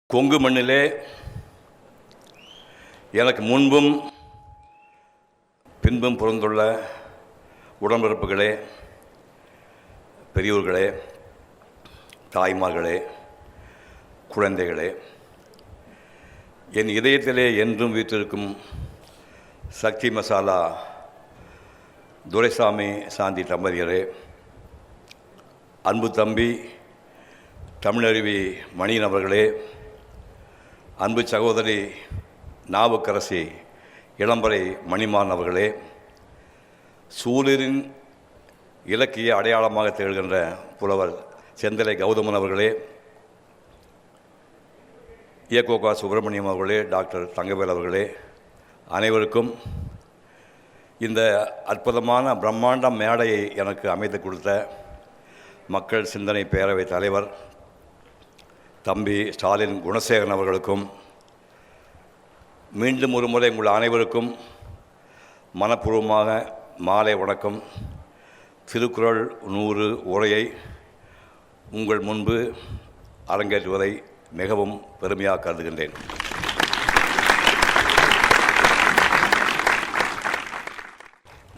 கொங்கு மண்ணிலே எனக்கு முன்பும் பின்பும் பிறந்துள்ள உடன்பிறப்புகளே, பெரியோர்களே, தாய்மார்களே, குழந்தைகளே, என் இதயத்திலே என்றும் வீற்றிருக்கும் சக்தி மசாலா துரைசாமி சாந்தி தம்பதியரே, அன்பு தம்பி தமிழருவி மணியன் அவர்களே, அன்பு சகோதரி நாவுக்கரசி இளம்பரை மணிமான் அவர்களே, சூழலின் இலக்கிய அடையாளமாக திகழ்கின்ற புலவர் செந்தலை கௌதமன் அவர்களே, இயக்கோகா சுப்பிரமணியம் அவர்களே, டாக்டர் தங்கவேல் அவர்களே, அனைவருக்கும் இந்த அற்புதமான பிரம்மாண்ட மேடையை எனக்கு அமைத்து கொடுத்த மக்கள் சிந்தனை பேரவை தலைவர் தம்பி ஸ்டாலின் குணசேகரன் அவர்களுக்கும் மீண்டும் ஒரு முறை உங்கள் அனைவருக்கும் மனப்பூர்வமாக மாலை வணக்கம். திருக்குறள் 100 உரையை உங்கள் முன்பு அரங்கேற்றுவதை மிகவும் பெருமையாக கருதுகின்றேன்.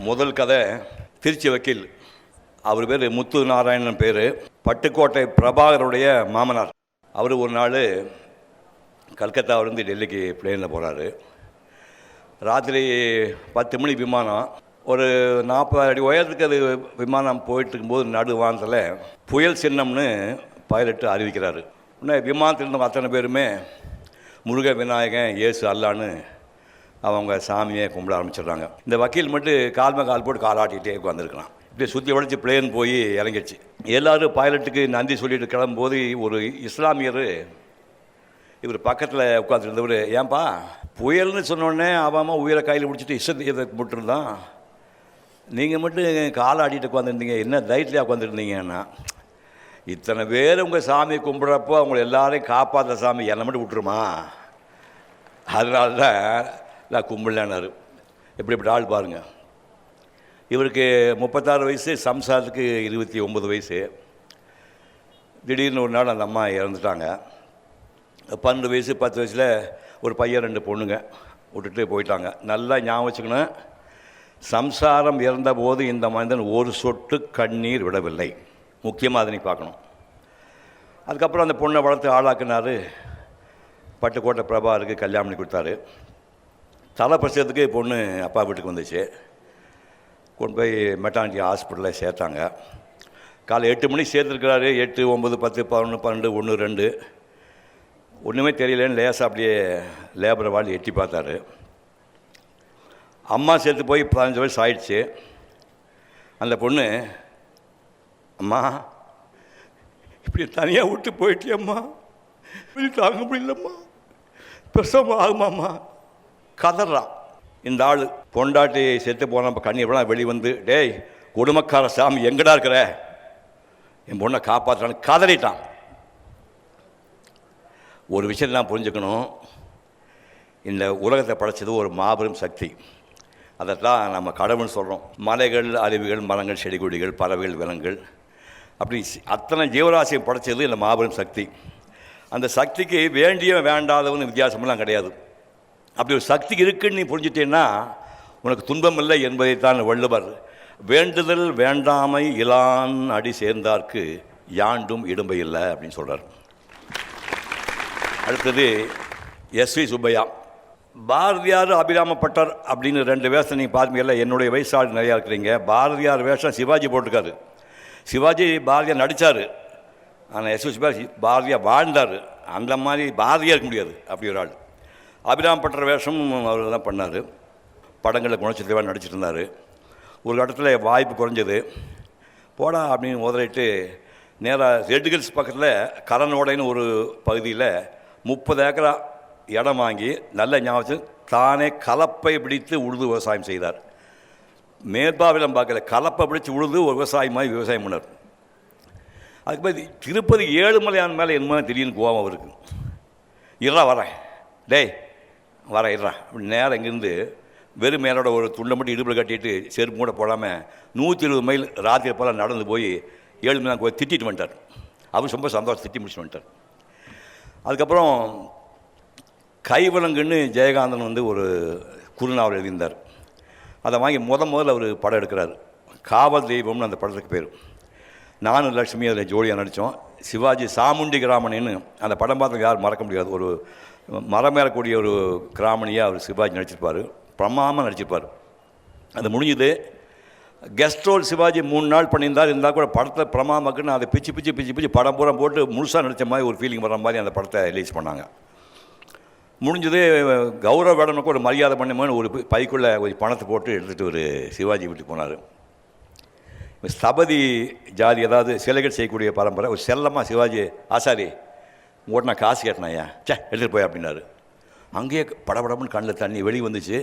முதல் கதை திருச்சி வக்கீல். அவர் பேர் முத்து நாராயணன் பேர். பட்டுக்கோட்டை பிரபாகருடைய மாமனார். அவர் ஒரு நாள் கல்கத்தாவிலேருந்து டெல்லிக்கு பிளேனில் போகிறாரு. ராத்திரி 10 மணி விமானம். ஒரு 40 அடி உயரத்துக்கு அது விமானம் போயிட்டு இருக்கும்போது நடு வானத்தில் புயல் சின்னம்னு பைலட்டு அறிவிக்கிறாரு. உடனே விமானத்தில் இருந்த அத்தனை பேருமே முருக விநாயகன் இயேசு அல்லான்னு அவங்க சாமியை கும்பிட ஆரம்பிச்சிடுறாங்க. இந்த வக்கீல் மட்டும் கால் போட்டு காலாட்டிகிட்டே உட்காந்துருக்கலாம். இப்படி சுற்றி வளைச்சி பிளேன் போய் இறங்கிடுச்சு. எல்லோரும் பைலட்டுக்கு நன்றி சொல்லிட்டு கிளம்பும்போது ஒரு இஸ்லாமியர் இவர் பக்கத்தில் உட்காந்துருந்தவர், ஏன்பா புயல்னு சொன்னோடனே அவன் உயிரை கையில் பிடிச்சிட்டு இஷ்டத்தை போட்டுருந்தான், நீங்கள் மட்டும் காலை ஆடிட்டு உட்காந்துருந்தீங்க, என்ன தைரியத்தில் உட்காந்துருந்தீங்கன்னா, இத்தனை பேர் உங்கள் சாமியை கும்பிட்றப்போ அவங்கள எல்லாரையும் காப்பாற்ற சாமி என்னை மட்டும் விட்டுருமா, அதனால தான் நான் கும்பிடலான்னாரு. இப்படி ஆள் பாருங்கள். இவருக்கு 36 வயசு, சம்சாரத்துக்கு 29 வயசு. திடீர்னு ஒரு நாள் அந்த அம்மா இறந்துட்டாங்க. 12 வயசு 10 வயசில் ஒரு பையன் 2 பொண்ணுங்க விட்டுட்டு போயிட்டாங்க. நல்லா ஞாபகம் வச்சுக்கணும், சம்சாரம் இறந்தபோது இந்த மனிதன் ஒரு சொட்டு கண்ணீர் விடவில்லை. முக்கியமாக அதனை பார்க்கணும். அதுக்கப்புறம் அந்த பொண்ணை வளர்த்து ஆளாக்குனார். பட்டுக்கோட்டை பிரபாகருக்கு கல்யாணம் பண்ணி கொடுத்தாரு. தலை பிரசவத்துக்கு பொண்ணு அப்பா வீட்டுக்கு வந்துச்சு. கொண்டு போய் மெட்டானிட்டி ஹாஸ்பிட்டலில் சேர்த்தாங்க. காலை 8 மணிக்கு சேர்த்துருக்கிறாரு. 8, 9, 10, 11, 12, 1, 2 ஒன்றுமே தெரியலன்னு லேசாக அப்படியே லேபரை வாழ் எட்டி பார்த்தாரு. அம்மா சேர்த்து போய் 15 வயசு ஆயிடுச்சு. அந்த பொண்ணு, அம்மா இப்படி தனியாக விட்டு போயிட்டியம்மா, தாங்க முடியலம்மா, பிரசவம் ஆகுமாம்மா, கதறான். இந்த ஆள் பொண்டாட்டி செத்து போனப்போ கண்ணீர்லாம் வெளிவந்து, டேய் குடும்பக்கார சாமி எங்கடா இருக்கிற, என் பொண்ணை காப்பாற்றுறான்னு கதறிட்டான். ஒரு விஷயம் நான் புரிஞ்சுக்கணும், இந்த உலகத்தை படைச்சது ஒரு மாபெரும் சக்தி. அதைத்தான் நம்ம கடவுள்னு சொல்கிறோம். மலைகள், அருவிகள், மரங்கள், செடி கொடிகள், பறவைகள், விலங்குகள், அப்படி அத்தனை ஜீவராசியை படைச்சது இந்த மாபெரும் சக்தி. அந்த சக்திக்கு வேண்டிய வேண்டாதவன்னு வித்தியாசமெல்லாம் கிடையாது. அப்படி ஒரு சக்தி இருக்குன்னு நீ புரிஞ்சுட்டேன்னா உனக்கு துன்பம் இல்லை என்பதைத்தான் வள்ளுவர் வேண்டுதல் வேண்டாமை இலான் அடி சேர்ந்தார்க்கு யாண்டும் இடும்பை இல்லை அப்படின்னு சொல்கிறார். அடுத்தது எஸ்வி சுப்பையா. பாரதியார் அபிராமப்பட்டர் அப்படின்னு 2 வேஷம் நீங்கள் பார்ப்பீங்கல்ல. என்னுடைய வயசாடு நிறையா இருக்கிறீங்க. பாரதியார் வேஷம் சிவாஜி போட்டிருக்காரு. சிவாஜி பாரதியார் நடித்தார். ஆனால் எஸ்வி சுப்பையா பாரதியார் வாழ்ந்தார். அந்த மாதிரி பாரதியாக இருக்க முடியாது அப்படி ஒரு ஆள். அபிராமப்பட்டர் வேஷம் அவர் தான் பண்ணார். படங்களில் குணச்சித்திரவாக நடிச்சிட்டு இருந்தார். ஒரு இடத்துல வாய்ப்பு குறைஞ்சது, போடா அப்படின்னு உதறிட்டு நேராக ரெட் ஹில்ஸ் பக்கத்தில் கரனோடைன்னு ஒரு பகுதியில் 30 ஏக்கரா இடம் வாங்கி நல்ல ஞாபகம் தானே கலப்பை பிடித்து உழுது விவசாயம் செய்தார். மேற்பாவிலம் பார்க்கல, கலப்பை பிடிச்சி உழுது ஒரு விவசாயமாக விவசாயம் பண்ணார். அதுக்கு மாதிரி திருப்பதி ஏழுமலையான் மேலே என்ன திடீர்னு கோவம் அவருக்கு. வரேன் டேய் வரேன் அப்படி நேரம் இங்கேருந்து வெறும் மேலோட ஒரு துண்டை மட்டும் இடுப்பில் கட்டிட்டு செருப்பு கூட போடாமல் 120 மைல் ராத்திரி போல் நடந்து போய் 7 மணி நேரம் திட்டிட்டு வந்துட்டார். அவர் ரொம்ப சந்தோஷம் திட்டி முடிச்சுட்டு வந்துட்டார். அதுக்கப்புறம் கைவிலங்குன்னு ஜெயகாந்தன் வந்து ஒரு குறுநாவல் எழுதியிருந்தார். அதை வாங்கி முதல்ல அவர் படம் எடுக்கிறார். காவல் தெய்வம்னு அந்த படத்துக்கு பேர். நானும் லட்சுமி அதில் ஜோடியாக நடித்தோம். சிவாஜி சாமுண்டி கிராமணின்னு அந்த படம் பார்த்து யாரும் மறக்க முடியாது. ஒரு மரமேறக்கூடிய ஒரு கிராமணியாக அவர் சிவாஜி நடிச்சிருப்பார். பிரமாமல் நடிச்சிருப்பார். அது முடிஞ்சது. கெஸ்ட் ரோல் சிவாஜி 3 நாள் இருந்தால் கூட படத்தை பிரமாமக்குன்னு அதை பிச்சு படம் பூரா போட்டு முழுசாக நடித்த மாதிரி ஒரு ஃபீலிங் வர மாதிரி அந்த படத்தை ரிலீஸ் பண்ணாங்க. முடிஞ்சது. கௌரவ வேடனுக்கு ஒரு மரியாதை பண்ணுமோன்னு ஒரு பைக்குள்ளே ஒரு பணத்தை போட்டு எடுத்துகிட்டு ஒரு சிவாஜி வீட்டுக்கு போனார். ஸ்தபதி ஜாதி ஏதாவது சிலைகள் செய்யக்கூடிய பரம்பரை. ஒரு செல்லமாக சிவாஜி ஆசாரி உங்கள்கிட்ட நான் காசு கேட்டேனாயா எடுத்துகிட்டு போய் அப்படின்னாரு. அங்கேயே படபடம்னு கண்ணில் தண்ணி வெளியே வந்துச்சு.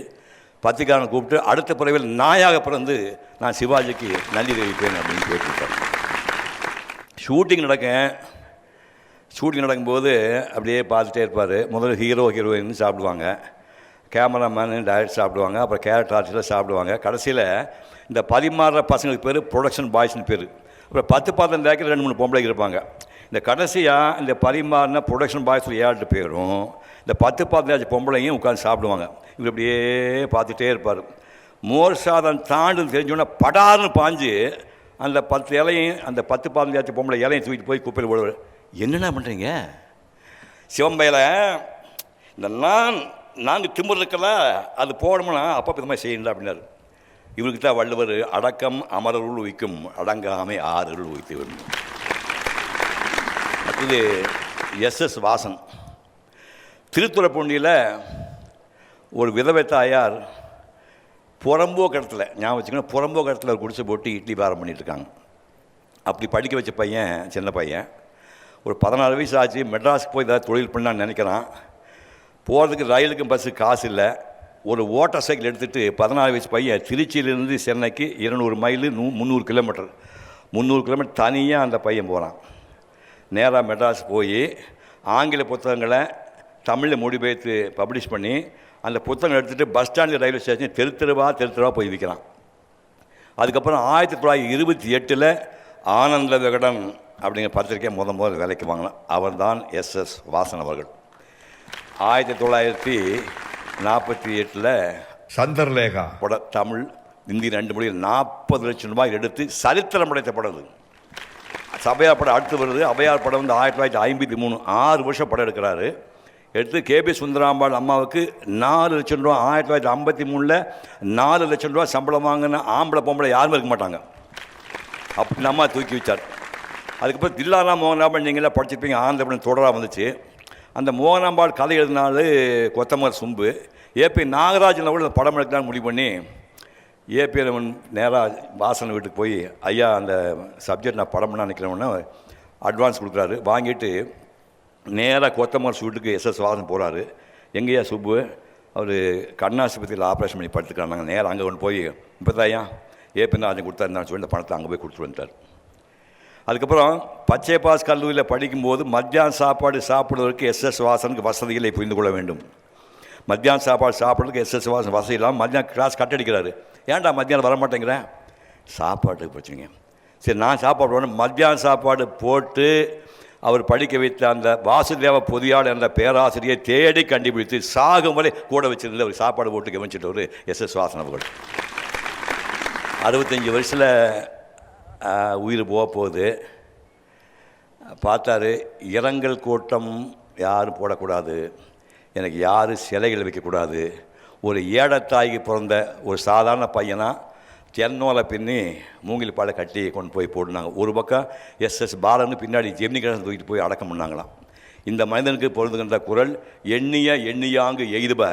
பத்திரிக்காரனை கூப்பிட்டு அடுத்த பிறவில் நாயாக பிறந்து நான் சிவாஜிக்கு நன்றி தெரிவிப்பேன் அப்படின்னு கேட்டுருக்கேன். ஷூட்டிங் நடக்கும்போது அப்படியே பார்த்துட்டே இருப்பார். முதல்ல ஹீரோயின் சாப்பிடுவாங்க, கேமராமேனு டைரக்டர் சாப்பிடுவாங்க, அப்புறம் கேரக்டர் ஆர்டிஸ்டில் சாப்பிடுவாங்க. கடைசியில் இந்த பரிமாறுற பசங்களுக்கு பேர் ப்ரொடக்ஷன் பாய்ஸ்னு பேர். அப்புறம் 10-15 டேக்கில் 2-3 பொம்பளைக்கு இருப்பாங்க. இந்த கடைசியாக இந்த பரிமாறின ப்ரொடக்ஷன் பாய்ஸ் 7 பேரும் இந்த 10-15 பொம்பளையும் உட்காந்து சாப்பிடுவாங்க. இவர் அப்படியே பார்த்துட்டே இருப்பார். மோர் சாதம் தாண்டு தெரிஞ்சோன்னா படார்னு பாஞ்சு அந்த 10 இலையும் அந்த 10-15 பொம்பளை இலையும் தூக்கிட்டு போய் குப்பையில் போடுவார். என்னென்ன பண்ணுறீங்க சிவம்பையில் இந்த நாங்கள் திமுர் இருக்கல அது போடணும்னா அப்போ இந்த மாதிரி செய்யணும் அப்படின்னாரு. இவருக்கு தான் வள்ளுவர் அடக்கம் அமரருள் உய்க்கும் அடங்காமை ஆறுகள் உய்த்து வரும். அடுத்தது எஸ்.எஸ். வாசன். திருத்துறைப்பூண்டியில் ஒரு விதவை தாயார் புறம்போக்கடத்தில் ஞாபகம் வச்சுக்கணும், புறம்போக்கடத்தில் ஒரு குடிசை போட்டு இட்லி வியாபாரம் பண்ணிகிட்ருக்காங்க. அப்படி படிக்க வச்ச பையன், சின்ன பையன், ஒரு 14 வயசு ஆச்சு. மெட்ராஸுக்கு போய் ஏதாவது தொழில் பண்ணான்னு நினைக்கிறான். போகிறதுக்கு ரயிலுக்கும் பஸ்ஸுக்கு காசு இல்லை. ஒரு ஓட்டர் சைக்கிள் எடுத்துகிட்டு 14 வயசு பையன் திருச்சியிலேருந்து சென்னைக்கு 200 மைலு 300 கிலோமீட்டர் தனியாக அந்த பையன் போகிறான். நேராக மெட்ராஸ் போய் ஆங்கில புத்தகங்களை தமிழில் மொழிபெயர்த்து பப்ளிஷ் பண்ணி அந்த புத்தகம் எடுத்துகிட்டு பஸ் ஸ்டாண்டு ரயில்வே ஸ்டேஷன் தெருத்தெருவா போய் விற்கிறான். அதுக்கப்புறம் 1928 ஆனந்த விகடன் அப்படிங்கிற பத்திரிக்கை முதல் வேலைக்கு வாங்கினான். அவர் தான் எஸ்.எஸ். வாசன் அவர்கள். 1948 சந்தர்லேகா படம் தமிழ் ஹிந்தி 2 மொழியில் 40 லட்சம் ரூபாய் எடுத்து சரித்திரம் படைத்த படம். இது சபையார் படம் அடுத்து வருது. அபையார் படம் வந்து 1953 6 வருஷம் படம் எடுக்கிறாரு. எடுத்து கேபி சுந்தராம்பாள் அம்மாவுக்கு 4 லட்சம் ரூபா 1953 4 லட்சம் ரூபா சம்பளம் வாங்கின ஆம்பளை பொம்பளை யாருமே இருக்க மாட்டாங்க. அப்படி அம்மா தூக்கி வச்சார். அதுக்கப்புறம் தில்லானா மோகனாம்பாள் நீங்களாம் படிச்சிருப்பீங்க. ஆனந்த படம் தொடராக வந்துச்சு. அந்த மோகனாம்பாள் கதை எழுதினாலும் கொத்தமர் சும்பு ஏபி நாகராஜன் கூட படம் எடுக்கலான்னு முடிவு பண்ணி ஏபி நேராக வாசன் வீட்டுக்கு போய் ஐயா அந்த சப்ஜெக்ட் நான் படம் பண்ண நினைக்கிறேன்னா அட்வான்ஸ் கொடுக்குறாரு. வாங்கிட்டு நேராக கொத்தமர் வீட்டுக்கு எஸ்.எஸ். வாசன் போகிறாரு. எங்கேயா சுப்பு அவர் கண்ணாஸ்பத்திரியில் ஆப்ரேஷன் பண்ணி படுத்துக்கிறாங்க. நாங்கள் நேராக அங்கே கொண்டு போய் இப்போ தான் ஐயா ஏபி ராஜன் கொடுத்தாருந்தான்னு சொல்லி இந்த பணத்தை அங்கே போய் கொடுத்துட்டு வந்துட்டார். அதுக்கப்புறம் பச்சை பாஸ் கல்லூரியில் படிக்கும்போது மத்தியான சாப்பாடு சாப்பிடுவதற்கு எஸ்.எஸ். வாசனுக்கு வசதிகளை புரிந்து கொள்ள வேண்டும். மத்தியான சாப்பாடு சாப்பிட்றதுக்கு எஸ்.எஸ். வாசன் வசதி இல்லாமல் மத்தியானம் கிளாஸ் கட்டடிக்கிறாரு. ஏன்டா மத்தியானம் வர மாட்டேங்கிறேன்? சாப்பாட்டுக்கு பிரச்சனைங்க. சரி நான் சாப்பாடு வேணும். மத்தியான சாப்பாடு போட்டு அவர் படிக்க வைத்த அந்த வாசுதேவ பொதியாள் என்ற பேராசிரியை தேடி கண்டுபிடித்து சாகும் வரை கூட வச்சிருந்த ஒரு சாப்பாடு போட்டு கவனிச்சிட்டு ஒரு எஸ்.எஸ். வாசன் அவர்கள் 65 வயசில் உயிர் போகுது. பார்த்தாரு. இரங்கல் கூட்டம் யாரும் போடக்கூடாது, எனக்கு யாரும் சிலைகள் வைக்கக்கூடாது. ஒரு ஏடத்தாய்க்கு பிறந்த ஒரு சாதாரண பையனாக தென்னோலை பின்னி மூங்கில் பாலை கட்டி கொண்டு போய் போட்டுனாங்க. ஒரு பக்கம் எஸ்.எஸ். பாலன்னு பின்னாடி ஜெமினி கணேசன் தூக்கிட்டு போய் அடக்கம் பண்ணாங்களாம். இந்த மனிதனுக்கு பொருந்துகின்ற குரல் எண்ணியாங்கு எய்துப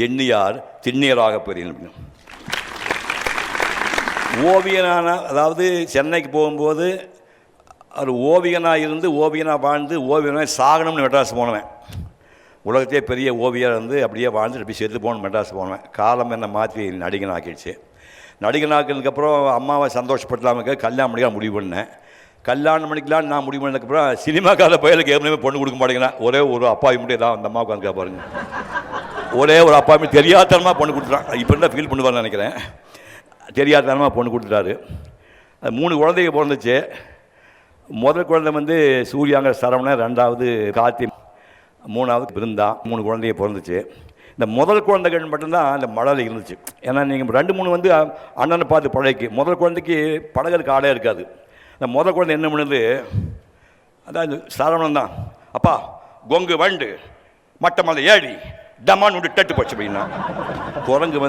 எண்ணியார் திண்ணியராக பெரியன். ஓவியனான அதாவது சென்னைக்கு போகும்போது அவர் ஓவியனாக இருந்து ஓவியனாக வாழ்ந்து ஓவியனாக சாகணும்னு மெட்ராஸ் போனவன். உலகத்தையே பெரிய ஓவியர் வந்து அப்படியே வாழ்ந்துட்டு அப்படி செத்து போகணும் மெட்ராஸ் போனவன். காலம் என்ன மாற்றி நடிகன் ஆக்கிடுச்சு. நடிகன் ஆக்கினதுக்கப்புறம் அம்மாவை சந்தோஷப்படுத்தலாமுக்கு கல்யாணம் பண்ணிக்கலாம் முடிவு பண்ணேன். கல்யாணம் பண்ணிக்கலான்னு நான் முடிவு பண்ணதுக்கப்புறம் சினிமாக்கார பயலுக்கு ஏற்கனவே பொண்ணு கொடுக்க மாட்டேங்கிறேன். ஒரே ஒரு அப்பாவி மட்டும் தான் அந்த அம்மாவுக்கு வந்து பாருங்க. ஒரே ஒரு அப்பாவி தெரியாதனமாக பொண்ணு கொடுத்துட்டான். இப்போ இருந்தால் ஃபீல் பண்ணுவார்னு நினைக்கிறேன். தெரியாதனமாக பொண்ணு கொடுத்துட்டாரு. 3 குழந்தைங்க பிறந்துச்சு. முதல் குழந்தை வந்து சூர்யாங்கிற சரவணன், 2வது கார்த்தி. 3வது பிருந்தா, 3 குழந்தைய பிறந்துச்சு. இந்த முதல் குழந்தைகள் மட்டும்தான் அந்த மழையில் இருந்துச்சு. ஏன்னா நீங்கள் 2 3 அண்ணனை பார்த்து பழகி, முதல் குழந்தைக்கு பழகிறதுக்கு ஆளே இருக்காது. இந்த முதல் குழந்தை என்ன பண்ணுது, அதான் சரவணன் தான், அப்பா கொங்கு வண்டு மட்டை மேலே ஏறி டமான் விட்டு டட்டு போச்சு அப்படின்னா, குரங்கு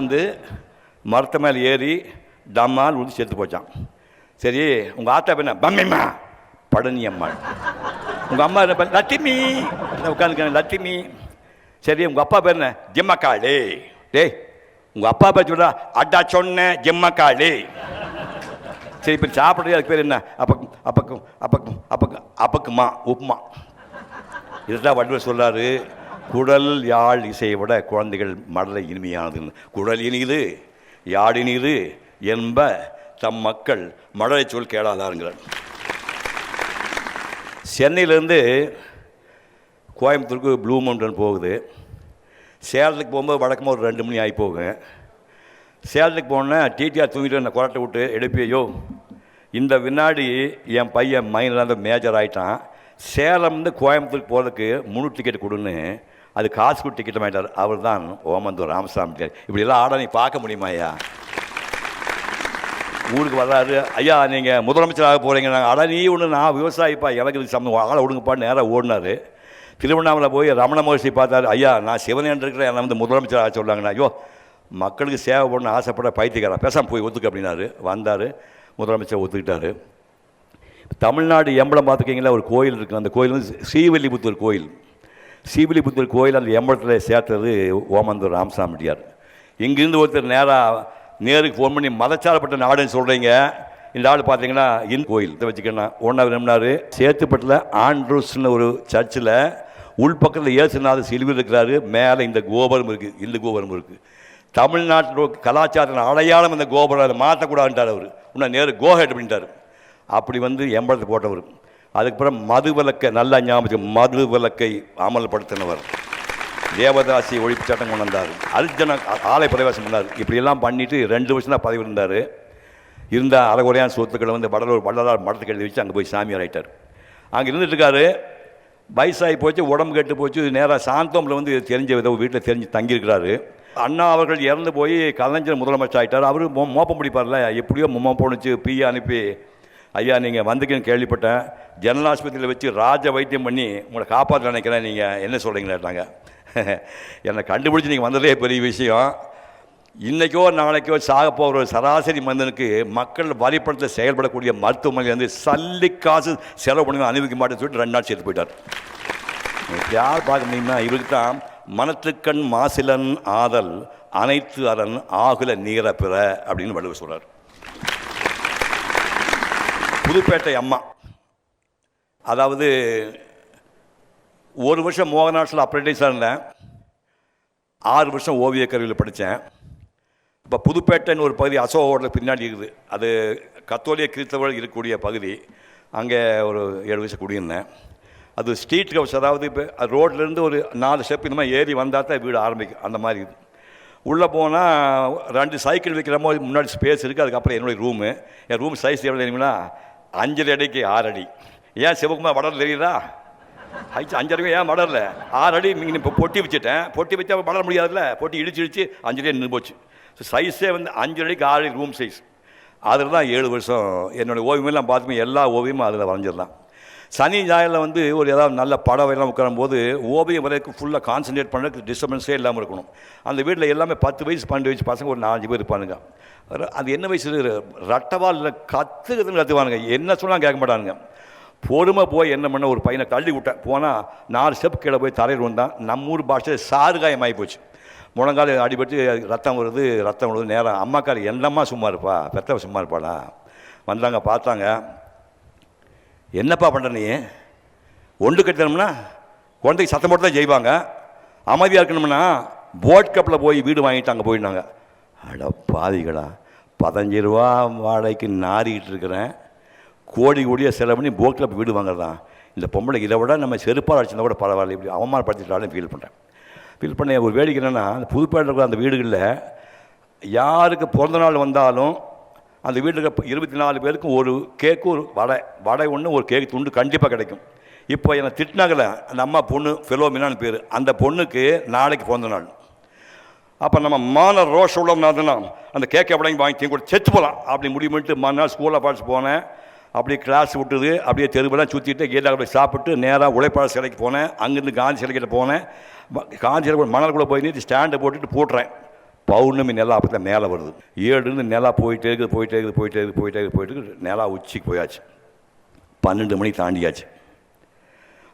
மரத்தை மேலே ஏறி டமால் விட்டு செத்து போச்சான். சரி, உங்கள் ஆத்தா பேர் என்ன, பம்மிம்மா பழனி அம்மாள். உங்கள் அம்மா என்ன லட்சுமி உட்காந்துக்க லட்சுமி. சரி, உங்கள் அப்பா பேர் என்ன, ஜிம்மக்காளே. டேய், உங்கள் அப்பா பேர் சொல்கிறா, அட்டா சொன்ன ஜிம்மக்காளே. சரி, இப்போ சாப்பிட்றது அதுக்கு பேர் என்ன, அப்பக்கு அப்பக்கு அப்பக்கு அப்பக்கு அப்பக்குமா உப்புமா. இதுதான் வள்ளுவர் சொல்கிறாரு, குடல் யாழ் இசையை விட குழந்தைகள் மடலை இனிமையானதுன்னு. குடல் இனிது யாழ் இனிது என்ப தம் மக்கள் மழலை சொல் கேளாதாருங்கிறார். சென்னையிலேருந்து கோயம்புத்தூருக்கு ப்ளூ மவுண்டன் போகுது. சேலத்துக்கு போகும்போது வழக்கமாக ஒரு 2 மணி ஆகி போகுங்க. சேலத்துக்கு போனோன்னே டிடிஆர் தூங்கிட்டு என்னை குரட்டை விட்டு எழுப்பியோ, இந்த வினாடி என் பையன் மைனில் மேஜர் ஆகிட்டான், சேலம்ந்து கோயம்புத்தூருக்கு போகிறதுக்கு 3 டிக்கெட் கொடுன்னு அது காசு கொடுத்து டிக்கெட் ஆகிட்டார். அவர் தான் ஓமந்தூர் ராமசாமி. இப்படியெல்லாம் ஆட நீ பார்க்க முடியுமா ஐயா? ஊருக்கு வர்றாரு, ஐயா நீங்கள் முதலமைச்சராக போகிறீங்க. நாங்கள் அட நீ ஒன்று, நான் விவசாயிப்பா, எனக்கு இது சம்மந்தம், ஆளை விடுங்கப்பான்னு நேராக ஓடினார். திருவண்ணாமலை போய் ரமண மகர்ஷி பார்த்தாரு, ஐயா நான் சிவனேன் இருக்கிறேன், என்னை முதலமைச்சராக சொல்கிறாங்கண்ணா. ஐயோ, மக்களுக்கு சேவை பண்ண ஆசைப்பட பைத்தியக்காரன், பேசாமல் போய் ஒத்துக்க அப்படின்னாரு. வந்தார், முதலமைச்சர் ஒத்துக்கிட்டார். தமிழ்நாடு எம்பளம் பார்த்துக்கிங்களா, ஒரு கோயில் இருக்குது. அந்த கோயில் ஸ்ரீவில்லிபுத்தூர் கோயில். ஸ்ரீவில்லிபுத்தூர் கோயில் அந்த எம்பளத்தில் சேர்த்தது ஓமந்தூர் ராமசாமியார். இங்கேருந்து ஒருத்தர் நேருக்கு ஃபோன் பண்ணி மதச்சாரப்பட்ட நாடுன்னு சொல்கிறீங்க, இந்த ஆள் பார்த்தீங்கன்னா இந்த கோயில் வச்சுக்கணும். ஒன்றாவது நம்பினார், சேத்துப்பட்டில் ஆண்ட்ரூஸ்னு ஒரு சர்ச்சில் உள்பக்கத்தில் இயேசுநாதர் சிலுவையில் இருக்கிறாரு. மேலே இந்த கோபுரம் இருக்குது, இந்த கோபுரம் இருக்குது. தமிழ்நாட்டில் கலாச்சாரத்தின் அடையாளம் இந்த கோபுரம், அதை மாற்றக்கூடாதுன்ட்டார் அவர். இன்னும் நேரு கோஹெட் அப்படின்ட்டார். அப்படி எம்பளத்தை போட்டவர். அதுக்கப்புறம் மது விலக்கை நல்லா ஞாபகம், மது விலக்கை அமல்படுத்தினவர். தேவதாசி ஒழிப்பு சட்டம் கொண்டு வந்தார். அர்ஜுன ஆலை பிரவேசம் பண்ணார். இப்படியெல்லாம் பண்ணிவிட்டு 2 வருஷம் தான் பதவி இருந்தார். இருந்தால் அறகுறையான சொத்துக்களை வள்ளலார் மடத்துக்கு எழுதி வச்சு அங்கே போய் சாமியார் ஆகிட்டார். அங்கே இருந்துட்டுருக்காரு. வயசாகி போச்சு, உடம்பு கெட்டு போச்சு. நேராக சாந்தோமில் தெரிஞ்ச விதம் வீட்டில் தெரிஞ்சு தங்கியிருக்கிறாரு. அண்ணா அவர்கள் இறந்து போய் கலைஞர் முதலமைச்சர் ஆகிட்டார். அவர் மோப்பம் பிடிப்பார்ல, எப்படியோ போணுச்சு. பிஏ அனுப்பி, ஐயா நீங்கள் வந்துக்குன்னு கேள்விப்பட்டேன், ஜெனரல் ஆஸ்பத்திரியில் வச்சு ராஜ வைத்தியம் பண்ணி உங்களை காப்பாற்ற நினைக்கிறேன், நீங்கள் என்ன சொல்கிறீங்களாட்டாங்க. என்னை கண்டுபிடிச்சி நீங்கள் வந்ததே பெரிய விஷயம். இன்றைக்கோ நாளைக்கோ சாக போகிற ஒரு சராசரி மனிதனுக்கு மக்கள் வழிபடத்தில் செயல்படக்கூடிய மருத்துவமனை சல்லி காசு செலவு பண்ணி அனுபவிக்க மாட்டேன்னு சொல்லிட்டு 2 நாள் சேர்த்து போயிட்டார். யார் பார்க்க முடியும்னா, இவருக்கு தான் மனத்துக்கண் மாசிலன் ஆதல் அனைத்து அரண் ஆகுல நீர பிற அப்படின்னு வள்ளுவர் சொல்கிறார். புதுப்பேட்டை அம்மா, அதாவது 1 வருஷம் மோகனாட்சில் அப்ரெண்டிஸாக இருந்தேன், 6 வருஷம் ஓவிய கருவியில் படித்தேன். இப்போ புதுப்பேட்டைன்னு ஒரு பகுதி அசோகோட பின்னாடி இருக்குது. அது கத்தோலிய கிறிஸ்தவர்கள் இருக்கக்கூடிய பகுதி. அங்கே ஒரு 7 வருஷம் குடியிருந்தேன். அது ஸ்ட்ரீட் ஹவுஸ், அதாவது இப்போ ரோட்லேருந்து ஒரு 4 ஸ்டெப் இந்த மாதிரி ஏறி வந்தால் தான் வீடு ஆரம்பிக்கும். அந்த மாதிரி இது உள்ளே போனால் 2 சைக்கிள் வைக்கிற மாதிரி முன்னாடி ஸ்பேஸ் இருக்குது. அதுக்கப்புறம் என்னுடைய ரூமு. என் ரூம் சைஸ் எவ்வளோ தெரியுங்களா, 5 அடிக்கு 6 அடி. ஏன் சிவகுமார் வடர் தெரியுதா? 5 அடி ஏன் வடரில் 6 அடி. நீங்கள் இப்போ பொட்டி வச்சுட்டேன், பொட்டி வச்சா வளர முடியாதுல்ல, பொட்டி இடிச்சு 5 அடி நின்று போச்சு. ஸோ சைஸே 5 அடிக்கு 6 அடி ரூம் சைஸ். அதில் தான் 7 வருஷம் என்னுடைய ஓவியமெல்லாம் பார்த்துமே எல்லா ஓவியமும் அதில் வரைஞ்சிடலாம். சனி ஞாயிறில் ஒரு ஏதாவது நல்ல படம் எல்லாம் உட்காரும்போது ஓவியம் வரைக்கும் ஃபுல்லாக கான்சன்ட்ரேட் பண்ணுறதுக்கு டிஸ்டர்பன்ஸே இல்லாமல் இருக்கணும். அந்த வீட்டில் எல்லாமே 10 வயசு 12 வயசு பசங்க ஒரு 4-5 பேர் இருப்பானுங்க. அது என்ன வயசு, ரட்டவால் இல்லை கற்றுவானுங்க, என்ன சொன்னாலும் கேட்க மாட்டானுங்க. பொறுமை போய் என்ன பண்ண, ஒரு பையனை தள்ளி விட்டேன். போனால் 4 ஸ்டெப் கீழே போய் தரையில் வந்தான். நம்ம ஊர் பாஷையில் சாறுகாயம் ஆகி போச்சு. முழங்கால் அடிபட்டு ரத்தம் வருது. நேரம் அம்மாக்கார் என்னம்மா சும்மா இருப்பா, பெத்தவ சும்மா இருப்பாளா. வந்தாங்க, பார்த்தாங்க. என்னப்பா பண்ணுற நீ, ஒன்று கட்டணும்னா குழந்தைக்கு சத்தம் போட்டு தான் செய்வாங்க, அமைதியாக இருக்கணும்னா போட் கப்பில் போய் வீடு வாங்கிட்டு அங்கே போயிட்டாங்க. அட பாதிகளா, 15 ரூபா வாடகைக்கு நாரிக்கிட்டு இருக்கிறேன், கோடியாக செலவு பண்ணி போட் கிளப் வீடு வாங்குறதான். இந்த பொம்பளை இதை விட நம்ம செருப்பால் அடிச்சிருந்தா கூட பரவாயில்ல, இப்படி அவமானப்படுத்திட்டாலும் ஃபீல் பண்ண ஒரு வேடிக்கை என்னென்னா, அந்த புதுப்பேட்டில் இருக்கிற அந்த வீடுகளில் யாருக்கு பிறந்த நாள் வந்தாலும் அந்த வீட்டில் 24 பேருக்கும் ஒரு கேக்கு, ஒரு வடை ஒன்று, ஒரு கேக்கு துண்டு கண்டிப்பாக கிடைக்கும். இப்போ என்னை திட்டினாங்கல்ல அந்த அம்மா பொண்ணு ஃபெலோமினான்னு பேர், அந்த பொண்ணுக்கு நாளைக்கு பிறந்த நாள். அப்போ நம்ம மான ரோஷ உள்ளம்னா அந்த கேக்கை அப்படிங்க வாங்கி கூட செத்து போகலாம் அப்படி முடிவு பண்ணிட்டு மறுநாள் ஸ்கூலில் படிச்சு போனேன். அப்படியே கிளாஸ் விட்டுது, அப்படியே தெருவெல்லாம் சுற்றிட்டு கீழே போய் சாப்பிட்டு நேராக உழைப்பாளர் சிலைக்கு போனேன். அங்கேருந்து காந்தி சிலைக்கிட்ட போனேன். காந்தி சிலை மணலுக்குள்ளே போய் நீட்டு ஸ்டாண்டை போட்டுட்டு போட்டுறேன். பௌர்ணமி நிலா அப்போ தான் மேலே வருது. 7 நிலா போயிட்டே இருக்குது. நிலா உச்சிக்கு போயாச்சு. 12 மணி தாண்டியாச்சு.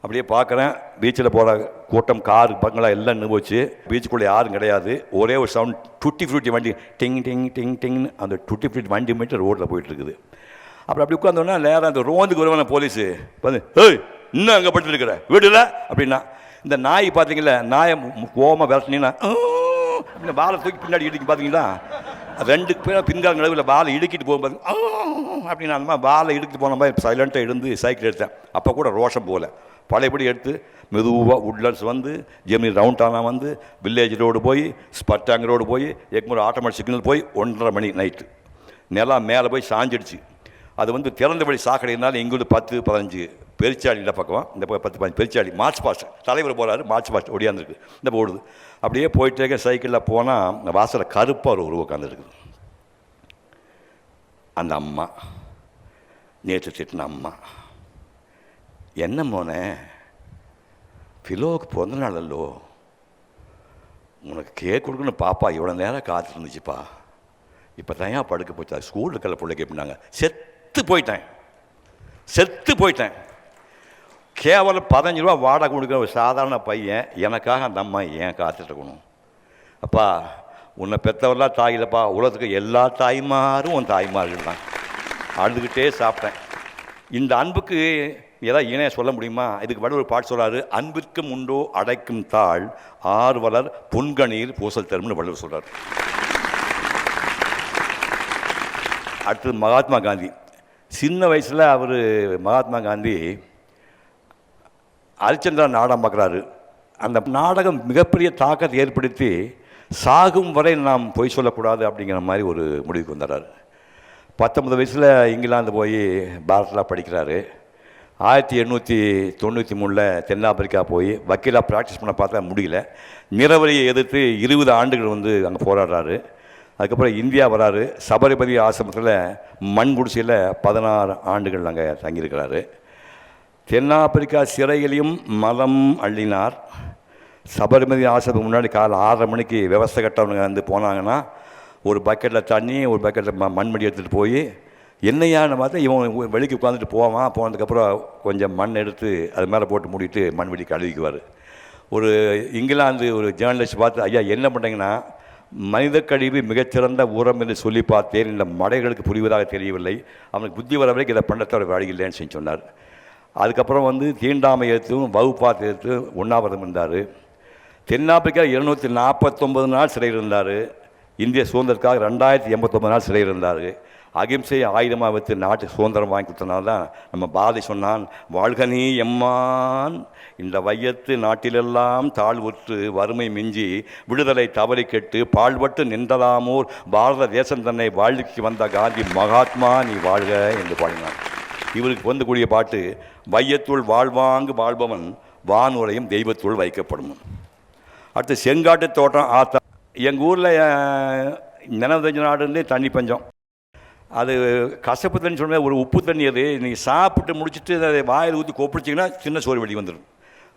அப்படியே பார்க்குறேன், பீச்சில் போகிற கூட்டம், காரு பங்களா எல்லாம் நின்று போச்சு. பீச்சுக்குள்ளே யாரும் கிடையாது. ஒரே ஒரு சவுண்ட், டுட்டி ஃப்ரூட்டி வண்டி டிங் டிங் டிங் டிங்னு அந்த டுட்டி ஃப்ரூட்டி வண்டி மட்டும் ரோட்டில் போயிட்டுருக்குது. அப்புறம் அப்படி உட்காந்தோன்னா நேரம் அந்த ரோந்துக்கு வருவான போலீஸு வந்து, ஏய் இன்னும் அங்கே பட்டுருக்குற வீடுல அப்படின்னா. இந்த நாய் பார்த்தீங்களா, நாயை கோமா விரட்டினீங்கன்னா இந்த பாலை தூக்கி பின்னாடி இடிக்கி பார்த்தீங்களா, 2 பேரும் பின்கால நடுவில் பாலை இடுக்கிட்டு போகும்போது அப்படின்னு அந்த மாதிரி பாலை இடுக்கிட்டு போன மாதிரி சைலண்ட்டாக இருந்து சைக்கிள் எடுத்தேன். அப்போ கூட ரோஷம் போகல. பழையபடி எடுத்து மெதுவாக உட்லண்ட்ஸ் வந்து ஜெமினி ரவுண்ட் டானா வந்து வில்லேஜ் ரோடு போய் ஸ்பட்டாங் ரோடு போய் எக்மூர் ஆட்டோமேட்டிக் சிக்னல் போய் 1:30 மணி நைட்டு நிலா மேலே போய் சாஞ்சிடுச்சு. அது வந்து திறந்த வழி சாக்கடைனாலும் எங்கூர் 10-15 பெருச்சாடி இந்த பக்கம், இந்த பக்கம் 10-15 பெருச்சாடி. மார்ச் பாஸ்ட் தலைவர் போகிறாரு, மார்ச் பாஸ்ட் ஒடியாந்துருக்கு இந்த ஓடுது. அப்படியே போயிட்டே இருக்க சைக்கிளில் போனால் வாசலில் கருப்பாக ஒரு உருவம் உட்காந்துருக்குது. அந்த அம்மா நேற்று திட்டின அம்மா, என்ன மோனே ஃபிலோவுக்கு பிறந்த நாள் அல்லோ, உனக்கு கேக் கொடுக்கணும் பாப்பா இவ்வளோ நேரம் காத்துருந்துச்சுப்பா, இப்போ தான் ஏன் படுக்க போச்சா, ஸ்கூல் இருக்கிற பிள்ளைக்கு எப்படின்னாங்க. செத்து போயிட்டேன். கேவலம் 15 ரூபா வாடகை கொடுக்குற ஒரு சாதாரண பையன் எனக்காக அந்த அம்மா ஏன் காத்துட்ருக்கணும். அப்பா உன்னை பெற்றவரெல்லாம் தாயிலப்பா, உலகத்துக்கு எல்லா தாய்மாரும் உன் தாய்மார்கள் தான். அழுதுகிட்டே சாப்பிட்டேன். இந்த அன்புக்கு ஏதாவது இணைய சொல்ல முடியுமா? இதுக்கு வட ஒரு பாட்டு சொல்கிறாரு, அன்பிற்கும் உண்டோ அடைக்கும் தாள் ஆர்வலர் புன்கணீர் பூசல் தரும்னு வள்ளுவர் சொல்கிறார். அடுத்தது மகாத்மா காந்தி. சின்ன வயசில் அவர் மகாத்மா காந்தி ஹரிச்சந்திரா நாடகம் பார்க்குறாரு. அந்த நாடகம் மிகப்பெரிய தாக்கத்தை ஏற்படுத்தி சாகும் வரை நாம் பொய் சொல்லக்கூடாது அப்படிங்கிற மாதிரி ஒரு முடிவுக்கு வந்துடுறாரு. 19 வயசில் இங்கிலாந்து போய் பாரதில் படிக்கிறாரு. 1893 தென்னாப்பிரிக்கா போய் வக்கீலாக ப்ராக்டிஸ் பண்ண பார்த்தா முடியல. நிறவரியை எதிர்த்து 20 ஆண்டுகள் வந்து அங்கே போராடுறாரு. அதுக்கப்புறம் இந்தியா வராரு. சபரிமதி ஆசிரமத்தில் மண் குடிசையில் 16 ஆண்டுகள் அங்கே தங்கியிருக்கிறாரு. தென்னாப்பிரிக்கா சிறையிலையும் மலம் அள்ளினார். சபரிமதி ஆசிரமத்துக்கு முன்னாடி காலை 6:30 மணிக்கு விவசாய கட்டவங்க வந்து போனாங்கன்னா ஒரு பக்கெட்டில் தண்ணி ஒரு பக்கெட்டில் மண்மடி எடுத்துகிட்டு போய் என்னையான்னு பார்த்தா இவன் வெளிக்கு உட்காந்துட்டு போனதுக்கப்புறம் கொஞ்சம் மண் எடுத்து அது மேலே போட்டு மூடிட்டு மண்வெளி கழுவிக்குவார். ஒரு இங்கிலாந்து ஒரு ஜேர்னலிஸ்ட் பார்த்து, ஐயா என்ன பண்ணுறீங்கன்னா, மனித கழிவு மிகச்சிறந்த உரம் என்று சொல்லி பார்த்தேன், இந்த மடைகளுக்கு புரிவதாக தெரியவில்லை, அவனுக்கு புத்தி வர வரைக்கும் இதை பண்ணத்தோட வழி இல்லைன்னு சொல்லி சொன்னார். அதுக்கப்புறம் வந்து தீண்டாமை எடுத்தும் வகுப்பாத்து எடுத்து உண்ணாவிரதம் இருந்தார். தென்னாப்பிரிக்கா 249 நாள் சிறையில் இருந்தார். இந்திய சுதந்திரத்துக்காக 2089 நாள் சிறையில் இருந்தார். அகிம்சையை ஆயுதமாக வைத்து நாட்டுக்கு சுதந்திரம் வாங்கி கொடுத்தனால தான் நம்ம பாரதி சொன்னான், வாழ்கனி எம்மான் இந்த வையத்து நாட்டிலெல்லாம் தாழ்வுற்று வறுமை மிஞ்சி விடுதலை தவறி கெட்டு பாழ்பட்டு நின்றதாமோர் பாரத தேசம் தன்னை வாழ்க்கை வந்த காந்தி மகாத்மா நீ வாழ்க என்று பாடினார். இவருக்கு வந்துக்கூடிய பாட்டு, வையத்துள் வாழ்வாங்கு வாழ்பவன் வானுரையும் தெய்வத்துள் வைக்கப்படும். அடுத்து செங்காட்டு தோட்டம் ஆத்தா. எங்கள் ஊரில் நினைவஞ்ச நாடுலேயே தண்ணி பஞ்சம். அது கசப்பு தண்ணி சொன்ன ஒரு உப்பு தண்ணி. அது நீங்கள் சாப்பிட்டு முடிச்சுட்டு அதை வாயில் ஊற்றி கொப்பிடிச்சிங்கன்னா சின்ன சோறு வெடி வந்துடும்.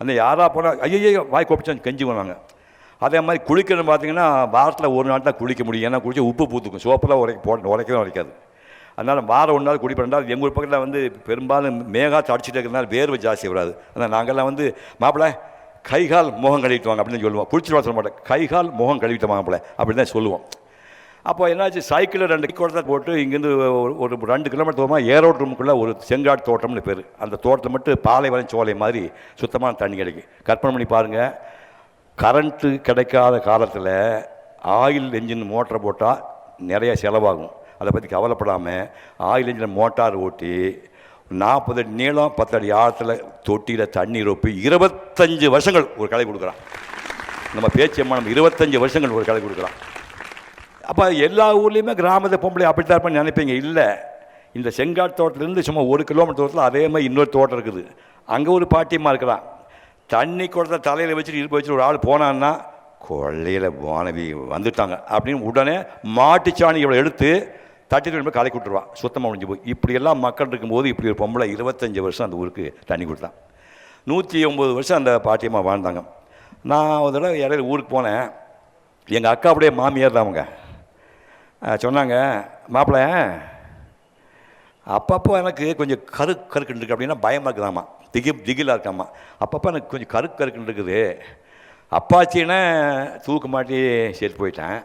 அந்த யாராக போனால் ஐயோ வாய் கொப்பிச்சா கெஞ்சி வருவாங்க. அதே மாதிரி குளிக்கணும் பார்த்தீங்கன்னா வாரத்தில் ஒரு நாள் தான் குளிக்க முடியும். ஏன்னா குளிச்சா உப்பு பூத்துக்கும், சோப்பெல்லாம் உரைக்கவே உரைக்காது. அதனால் வாரம் 1 நாள் குடிப்பேன். எங்கள் ஊர் பக்கத்தில் வந்து பெரும்பாலும் மேகாத்து அடிச்சுட்டு இருக்கிறதுனால வேர்வை ஜாஸ்தி வராது. அதனால் நாங்கள்லாம் வந்து மாப்பிள்ளை கைகால் முகம் கழுவிட்டு வாங்க அப்படின்னு சொல்லுவோம். குளிச்சுட்டு சொல்ல மாட்டேன், கைகால் முகம் கழுவிட்டு மாப்பிள்ளை அப்படின்னு தான் சொல்லுவோம். அப்போ என்னாச்சு, சைக்கிளில் 2 குடத்தை போட்டு இங்கேருந்து ஒரு 2 கிலோமீட்டர் தூரமாக ஏரோட் ரூமுக்குள்ளே ஒரு செங்காட்டு தோட்டம்னு பேர். அந்த தோட்டத்தை மட்டும் பாலைவனம் சோலை மாதிரி சுத்தமான தண்ணி கிடைக்கும். கற்பனை பண்ணி பாருங்கள், கரண்ட்டு கிடைக்காத காலத்தில் ஆயில் என்ஜின் மோட்டரை போட்டால் நிறைய செலவாகும். அதை பற்றி கவலைப்படாமல் ஆயில் என்ஜின் மோட்டார் ஓட்டி 40 அடி நீளம் 10 அடி ஆழத்தில் தொட்டியில் தண்ணீர் ஒப்பி 25 வருஷங்கள் ஒரு களை கொடுக்குறான். நம்ம பேச்சியம்மா நம்ம 25 வருஷங்கள் ஒரு களை கொடுக்குறான். அப்போ எல்லா ஊர்லேயுமே கிராமத்தை பொம்பளை அப்படித்தான் இருப்பேன்னு நினைப்பீங்க. இல்லை, இந்த செங்காட்டு தோட்டத்துலேருந்து சும்மா 1 கிலோமீட்டர் தூரத்தில் அதே மாதிரி இன்னொரு தோட்டம் இருக்குது. அங்கே ஒரு பாட்டியம்மா இருக்கிறான். தண்ணி குடத்தை தலையில் வச்சுட்டு இருப்பு வச்சுட்டு ஒரு ஆள் போனான்னா கொள்ளையில் வானவி வந்துட்டாங்க அப்படின்னு உடனே மாட்டுச்சாணி இவ்வளோ எடுத்து தட்டி போய் கலக்கி விட்டுருவான், சுத்தமாக முடிஞ்சு போய். இப்படியெல்லாம் மக்கள் இருக்கும்போது இப்படி ஒரு பொம்பளை 25 வருஷம் அந்த ஊருக்கு தண்ணி கொடுத்தான். 109 வருஷம் அந்த பாட்டியம்மா வாழ்ந்தாங்க. நான் ஒரு தடவை இடையில ஊருக்கு போனேன். எங்கள் அக்காவுடைய மாமியார் தான் அவங்க. சொன்னாங்க, மாப்பிள்ள அப்பப்போ எனக்கு கொஞ்சம் கருக்குன்னு இருக்குது அப்படின்னா பயமாக இருக்குதாம்மா, திகிலாக இருக்காம்மா. அப்பப்போ எனக்கு கொஞ்சம் கருக்குன்னு இருக்குது. அப்பாச்சின்னா தூக்க மாட்டி சேர்த்து போயிட்டேன்.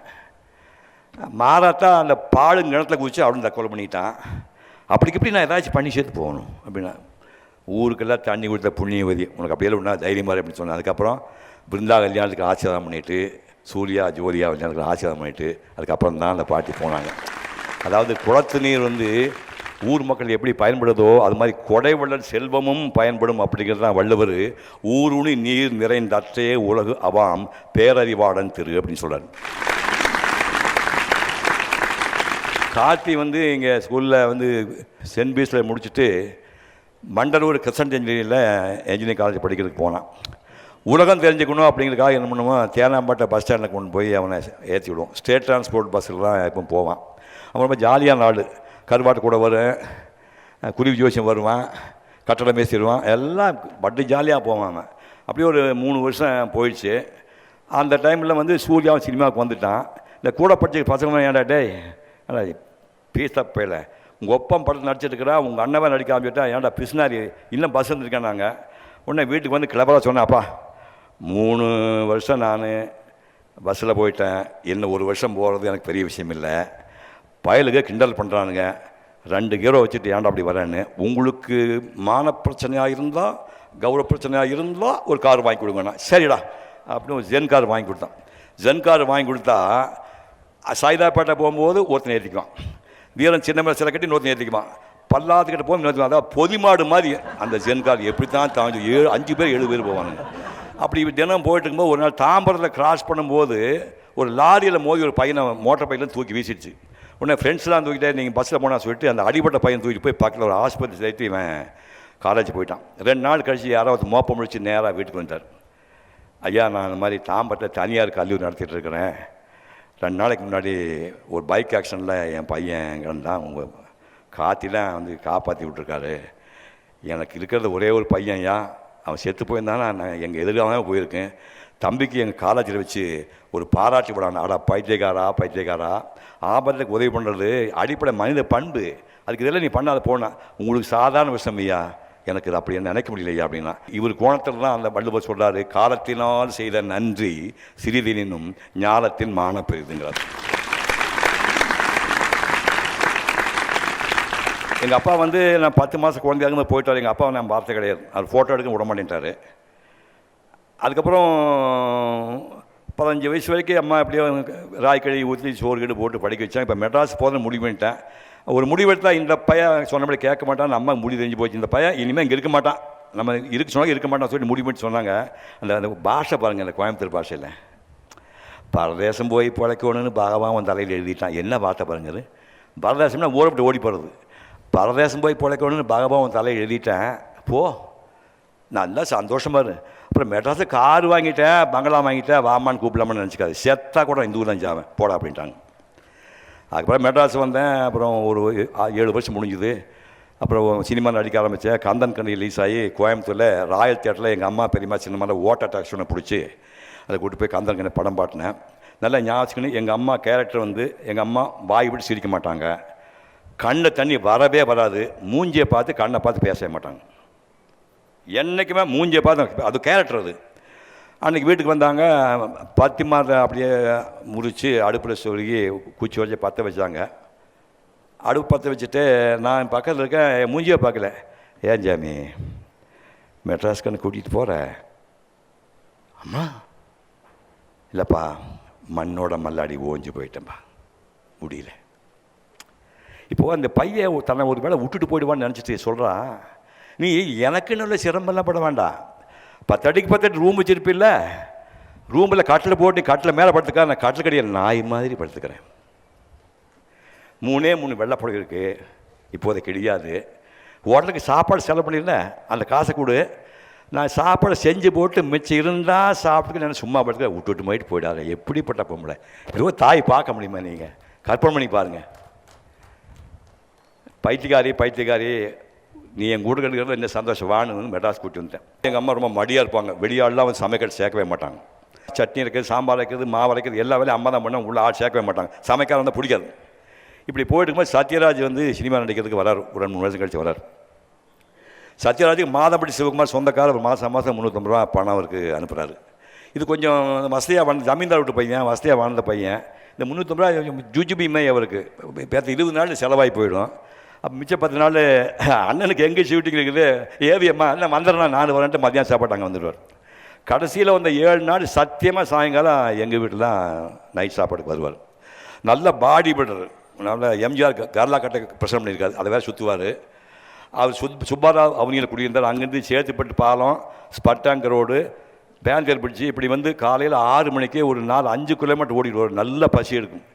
மாறாத்தா அந்த பாலுங்க கிணத்துல குதிச்சு அவனு தற்கொலை பண்ணிட்டான். அப்படிக்கு எப்படி நான் ஏதாச்சும் பண்ணி சேர்த்து போகணும் அப்படின்னா, ஊருக்கெல்லாம் தண்ணி கொடுத்த புண்ணியவதி உனக்கு அப்படியெல்லாம் ஒன்றா தைரியமாக அப்படின்னு சொன்னேன். அதுக்கப்புறம் பிருந்தா கல்யாணத்துக்கு ஆசீர்வாதம் பண்ணிவிட்டு, சூர்யா ஜோதியா கல்யாணத்துக்கு ஆசீர்வாதம் பண்ணிவிட்டு அதுக்கப்புறம் தான் அந்த பாட்டி போனாங்க. அதாவது குளத்து நீர் ஊர் மக்கள் எப்படி பயன்படுதோ அது மாதிரி கொடை வள்ளல் செல்வமும் பயன்படும் அப்படிங்கிறது தான் வள்ளுவர். ஊருணி நீர் நிறைந்தற்றே உலகு அவாம் பேரறிவாளன் திரு அப்படின்னு சொல்கிறார். கார்த்தி இங்கே ஸ்கூலில் சென்ட் பீஸில் முடிச்சுட்டு மண்டலூர் கிருஷ்ணன் இன்ஜினியரிங் காலேஜ் படிக்கிறதுக்கு போனான். உலகம் தெரிஞ்சுக்கணும் அப்படிங்கிறதுக்காக என்ன பண்ணுவோம், தேனாம்பேட்டை பஸ் ஸ்டாண்டில் கொண்டு போய் அவனை ஏற்றி விடுவோம். ஸ்டேட் டிரான்ஸ்போர்ட் பஸ்ஸில் தான் இப்போ போவான். அவன் ரொம்ப ஜாலியான நாள். கருவாட்டு கூட வரும், குருவி ஜோசியம் வருவான், கட்டடம் பேசிடுவான், எல்லாம் பட்டு ஜாலியாக போவான் அவன். அப்படியே ஒரு 3 வருஷம் போயிடுச்சு. அந்த டைமில் சூர்யாவும் சினிமாவுக்கு வந்துட்டான். இந்த கூட படிச்ச பசங்க ஏன்டா டேய் பீஸ் தப்பையில் உங்கள் ஒப்பம் படத்தில் நடிச்சிருக்கிறா, உங்கள் அண்ணவன் நடிக்க ஆரம்பிச்சுட்டா, ஏன்டா பிஸ்னாரி இன்னும் பஸ் வந்துருக்கேன். நாங்கள் உடனே வீட்டுக்கு கிளம்பரா சொன்னேன், அப்பா 3 வருஷம் நான் பஸ்ஸில் போயிட்டேன், இன்னும் 1 வருஷம் போகிறது எனக்கு பெரிய விஷயம் இல்லை. பயலுக்கு கிண்டல் பண்ணுறானுங்க, 2 கீரோ வச்சுட்டு ஏன்டா அப்படி வரேன்னு. உங்களுக்கு மான பிரச்சனையாக இருந்தால், கௌரவ பிரச்சனையாக இருந்தால் ஒரு கார் வாங்கி கொடுங்கண்ணா. சரிடா அப்படின்னு ஒரு ஜென் கார் வாங்கி கொடுத்தான். ஜென் கார் வாங்கி கொடுத்தா சாய்தாப்பேட்டை போகும்போது ஒருத்தனை ஏற்றிக்குவான், வீரன் சின்ன சில கட்டி இன்னொருத்தனை ஏற்றிக்குவான், பல்லாத்துக்கிட்ட போகும் இன்னொருத்தன். அதாவது பொதிமாடு மாதிரி அந்த ஜென் கார் எப்படி தான் தாண்டி 5 பேர் 7 பேர் போவானுங்க. அப்படி தினம் போயிட்டு இருக்கும்போது ஒரு நாள் தாம்பரத்தில் கிராஸ் பண்ணும்போது ஒரு லாரியில் மோதி ஒரு பையனை மோட்டர் பைக்கில் தூக்கி வீசிடுச்சு. உடனே ஃப்ரெண்ட்ஸ்லாம் தூக்கிட்டே நீங்கள் பஸ்ஸில் போனால் சொல்லிட்டு அந்த அடிப்பட்ட பையன் தூக்கிட்டு போய் பக்கத்தில் ஒரு ஆஸ்பத்திரி சேர்த்து இவன் காலேஜ் போயிட்டான். 2 நாள் கழிச்சு யாராவது மோப்பம் முடிச்சு நேராக வீட்டுக்கு வந்துட்டார். ஐயா, நான் இந்த மாதிரி தாம்பரத்தில் தனியார் கல்லூரி நடத்திட்டு இருக்கிறேன். 2 நாளைக்கு முன்னாடி ஒரு பைக் ஆக்சிடெண்ட்டில் என் பையன் கிடந்தான், உங்கள் காத்திலாம் காப்பாற்றி விட்ருக்காரு. எனக்கு இருக்கிறது ஒரே ஒரு பையன்யா, அவன் செத்து போயிருந்தானா நான் எங்கள் எதிர்காலமாக போயிருக்கேன். தம்பிக்கு எங்கள் காலேஜில் வச்சு ஒரு பாராட்டி விடான். ஆடா பைத்தியக்காரா ஆபத்துக்கு உதவி பண்ணுறது அடிப்படை மனித பண்பு, அதுக்கு இதெல்லாம் நீ பண்ணாத போனா உங்களுக்கு சாதாரண விஷயம் ஐயா, எனக்கு இது அப்படி நினைக்க முடியலையா அப்படின்னா. இவர் கோணத்தில் தான் அந்த வள்ளுவர் சொல்கிறாரு, காலத்தினால் செய்த நன்றி சிறிதினும் ஞாலத்தின் மான பெரிதுங்கிறார். எங்கள் அப்பா நான் 10 மாதம் குழந்தையாக போயிட்டார். எங்கள் அப்பாவை நான் பார்த்த கிடையாது, அவர் ஃபோட்டோ எடுக்க விட மாட்டேன்ட்டார். அதுக்கப்புறம் 15 வயசு வரைக்கும் அம்மா எப்படியோ ராய்க்கழி ஊற்றி சோறு கீடு போட்டு படிக்க வச்சாங்க. இப்போ மெட்ராஸ் போதும் முடிவு பண்ணிட்டேன். ஒரு முடிவெடுத்தா இந்த பையன் சொன்னபடி கேட்க மாட்டான்னு அம்மா முடிவு தெரிஞ்சு போச்சு. இந்த பையன் இனிமேல் இங்கே இருக்க மாட்டான், நம்ம சொன்னால் இருக்க மாட்டான்னு சொல்லி முடிவு பண்ணி சொன்னாங்க. அந்த பாஷை பாருங்கள், அந்த கோயம்புத்தூர் பாஷையில் பரதேசம் போய் பிழைக்கணும்னு பகவான் தலையில் எழுதிட்டான். என்ன வார்த்தை பாருங்கள், பரதேசம்னா ஊரை ஓடி போகிறது. பரதேசம் போய் பிழைக்கணும்னு பகவான் தலையில் எழுதிட்டேன், போ நல்லா சந்தோஷமாக இரு. அப்புறம் மெட்ராஸில் கார் வாங்கிட்டேன், பங்களா வாங்கிட்டேன், வாமான்னு கூப்பிடலாமான்னு நினச்சிக்காது, செத்தா கூட இந்த ஊர் தான் ஜாவேன் போடா அப்படின்ட்டாங்க. அதுக்கப்புறம் மெட்ராஸ் வந்தேன். அப்புறம் ஒரு 7 வருஷம் முடிஞ்சுது. அப்புறம் சினிமா நடிக்க ஆரம்பித்தேன். கந்தன் கண்ணி ரிலீஸ் ஆகி கோயம்புத்தூரில் ராயல் தியேட்டரில் எங்கள் அம்மா பெரியம்மா சினிமாவில் ஓட்ட டாக்ஸி பிடிச்சி அதை கூப்பிட்டு போய் கந்தன் கண்ணி படம் பாட்டினேன். நல்லா ஞாபகம். எங்கள் அம்மா கேரக்டர் எங்கள் அம்மா வாய் விட்டு சிரிக்க மாட்டாங்க, கண்ணில் தண்ணி வரவே வராது, மூஞ்சியை பார்த்து கண்ணை பார்த்து பேசவே மாட்டாங்க. என்றைக்குமே மூஞ்சியை பார்த்து, அது கேரக்டர். அது அன்றைக்கி வீட்டுக்கு வந்தாங்க, பத்திமா அப்படியே முறித்து அடுப்பில் சொருகி குச்சி வச்சு பற்ற வச்சாங்க. அடுப்பு பற்ற வச்சுட்டு நான் பக்கத்தில் இருக்கேன், மூஞ்சியை பார்க்கல. ஏன் ஜாமி மெட்ராஸ்க்கு கூட்டிகிட்டு போகிற? அம்மா இல்லைப்பா, மண்ணோட மல்லாடி ஓஞ்சி போயிட்டேன்ப்பா, முடியல. இப்போது அந்த பையன் தன்னை ஒரு வேளை விட்டுட்டு போயிடுவான்னு நினச்சிட்டு சொல்கிறான், நீ எனக்கு நல்ல சிரமம்லாம் பட வேண்டாம், 10 அடிக்கு 10 அடி ரூம் வச்சுருப்பில்ல, ரூமில் கட்டில் போட்டு கட்டில் மேலே படுத்துக்கா, நான் கட்டில் கடியில் நாய் மாதிரி படுத்துக்கிறேன். 3 வெள்ளைப்படம் இருக்குது, இப்போதை கிடையாது. ஹோட்டலுக்கு சாப்பாடு செலவு பண்ணிடல, அந்த காசை கொடு, நான் சாப்பாடை செஞ்சு போட்டு மிச்சம் இருந்தால் சாப்பிட்டு நான் சும்மா படுத்துக்க விட்டு போயிட்டு போயிடாத. எப்படிப்பட்ட பொம்பளை! ஏதோ தாய் பார்க்க முடியுமா? நீங்கள் கற்பனை பண்ணி பாருங்கள். பைத்தியக்காரி நீ என் கூட கட்டுக்கிறது என்ன சந்தோஷம் வாணுன்னு மெட்ராஸ் கூட்டி வந்துட்டேன். எங்கள் அம்மா ரொம்ப மடியாக இருப்பாங்க, வெளியாடெலாம் வந்து சமைக்கிறது சேர்க்கவே மாட்டாங்க. சட்னி இருக்குது, சாம்பார் வைக்கிறது, மாவு வைக்கிறது, எல்லா வேலையும் அம்மா தான் பண்ண, உள்ள ஆள் சேர்க்கவே மாட்டாங்க. சமைக்காத வந்தால் பிடிக்காது. இப்படி போயிட்டு இருக்கும்போது சத்யராஜ் வந்து சினிமா நடிக்கிறதுக்கு வராரு. ஒரு 2-3 வருஷம் கழிச்சு வராரு. சத்யராஜுக்கு மாதப்படி சிவகுமார் சொந்தக்கார ஒரு மாதம் 350 ரூபா பணம் அவருக்கு அனுப்புகிறாரு. இது கொஞ்சம் வசதியாக வாழ்ந்த ஜமீன்தார் விட்டு பையன், வசதியாக வாழ்ந்த பையன். இந்த 350 ரூபா ஜுஜுபிமை அவருக்கு 20 நாள் செலவாகி போயிடும். அப்போ மிச்சம் 10 நாள் அண்ணனுக்கு எங்கே ஷூட்டிங் இருக்குது, ஏவியம்மா இல்லை வந்துடுறேன் 4 வரேன்ட்டு மத்தியானம் சாப்பாடு அங்கே வந்துடுவார். கடைசியில் வந்த 7 நாள் சத்தியமாக சாயங்காலம் எங்கள் வீட்டில் தான் நைட் சாப்பாடுக்கு வருவார். நல்ல பாடி பில்டர், நல்ல எம்ஜிஆர் கர்லா கட்டை பிரசனம் பண்ணியிருக்காரு, அதை வேறு சுற்றுவார். அவர் சுப்பாராவ் அவனியில் குடியிருந்தார். அங்கேருந்து சேத்துப்பட்டு பாலம், ஸ்பட்டாங்க ரோடு, பேந்தர் பிடிச்சி இப்படி வந்து காலையில் 6 மணிக்கே ஒரு 4-5 கிலோமீட்டர் ஓடிடுவார். நல்ல பசி எடுக்கும்.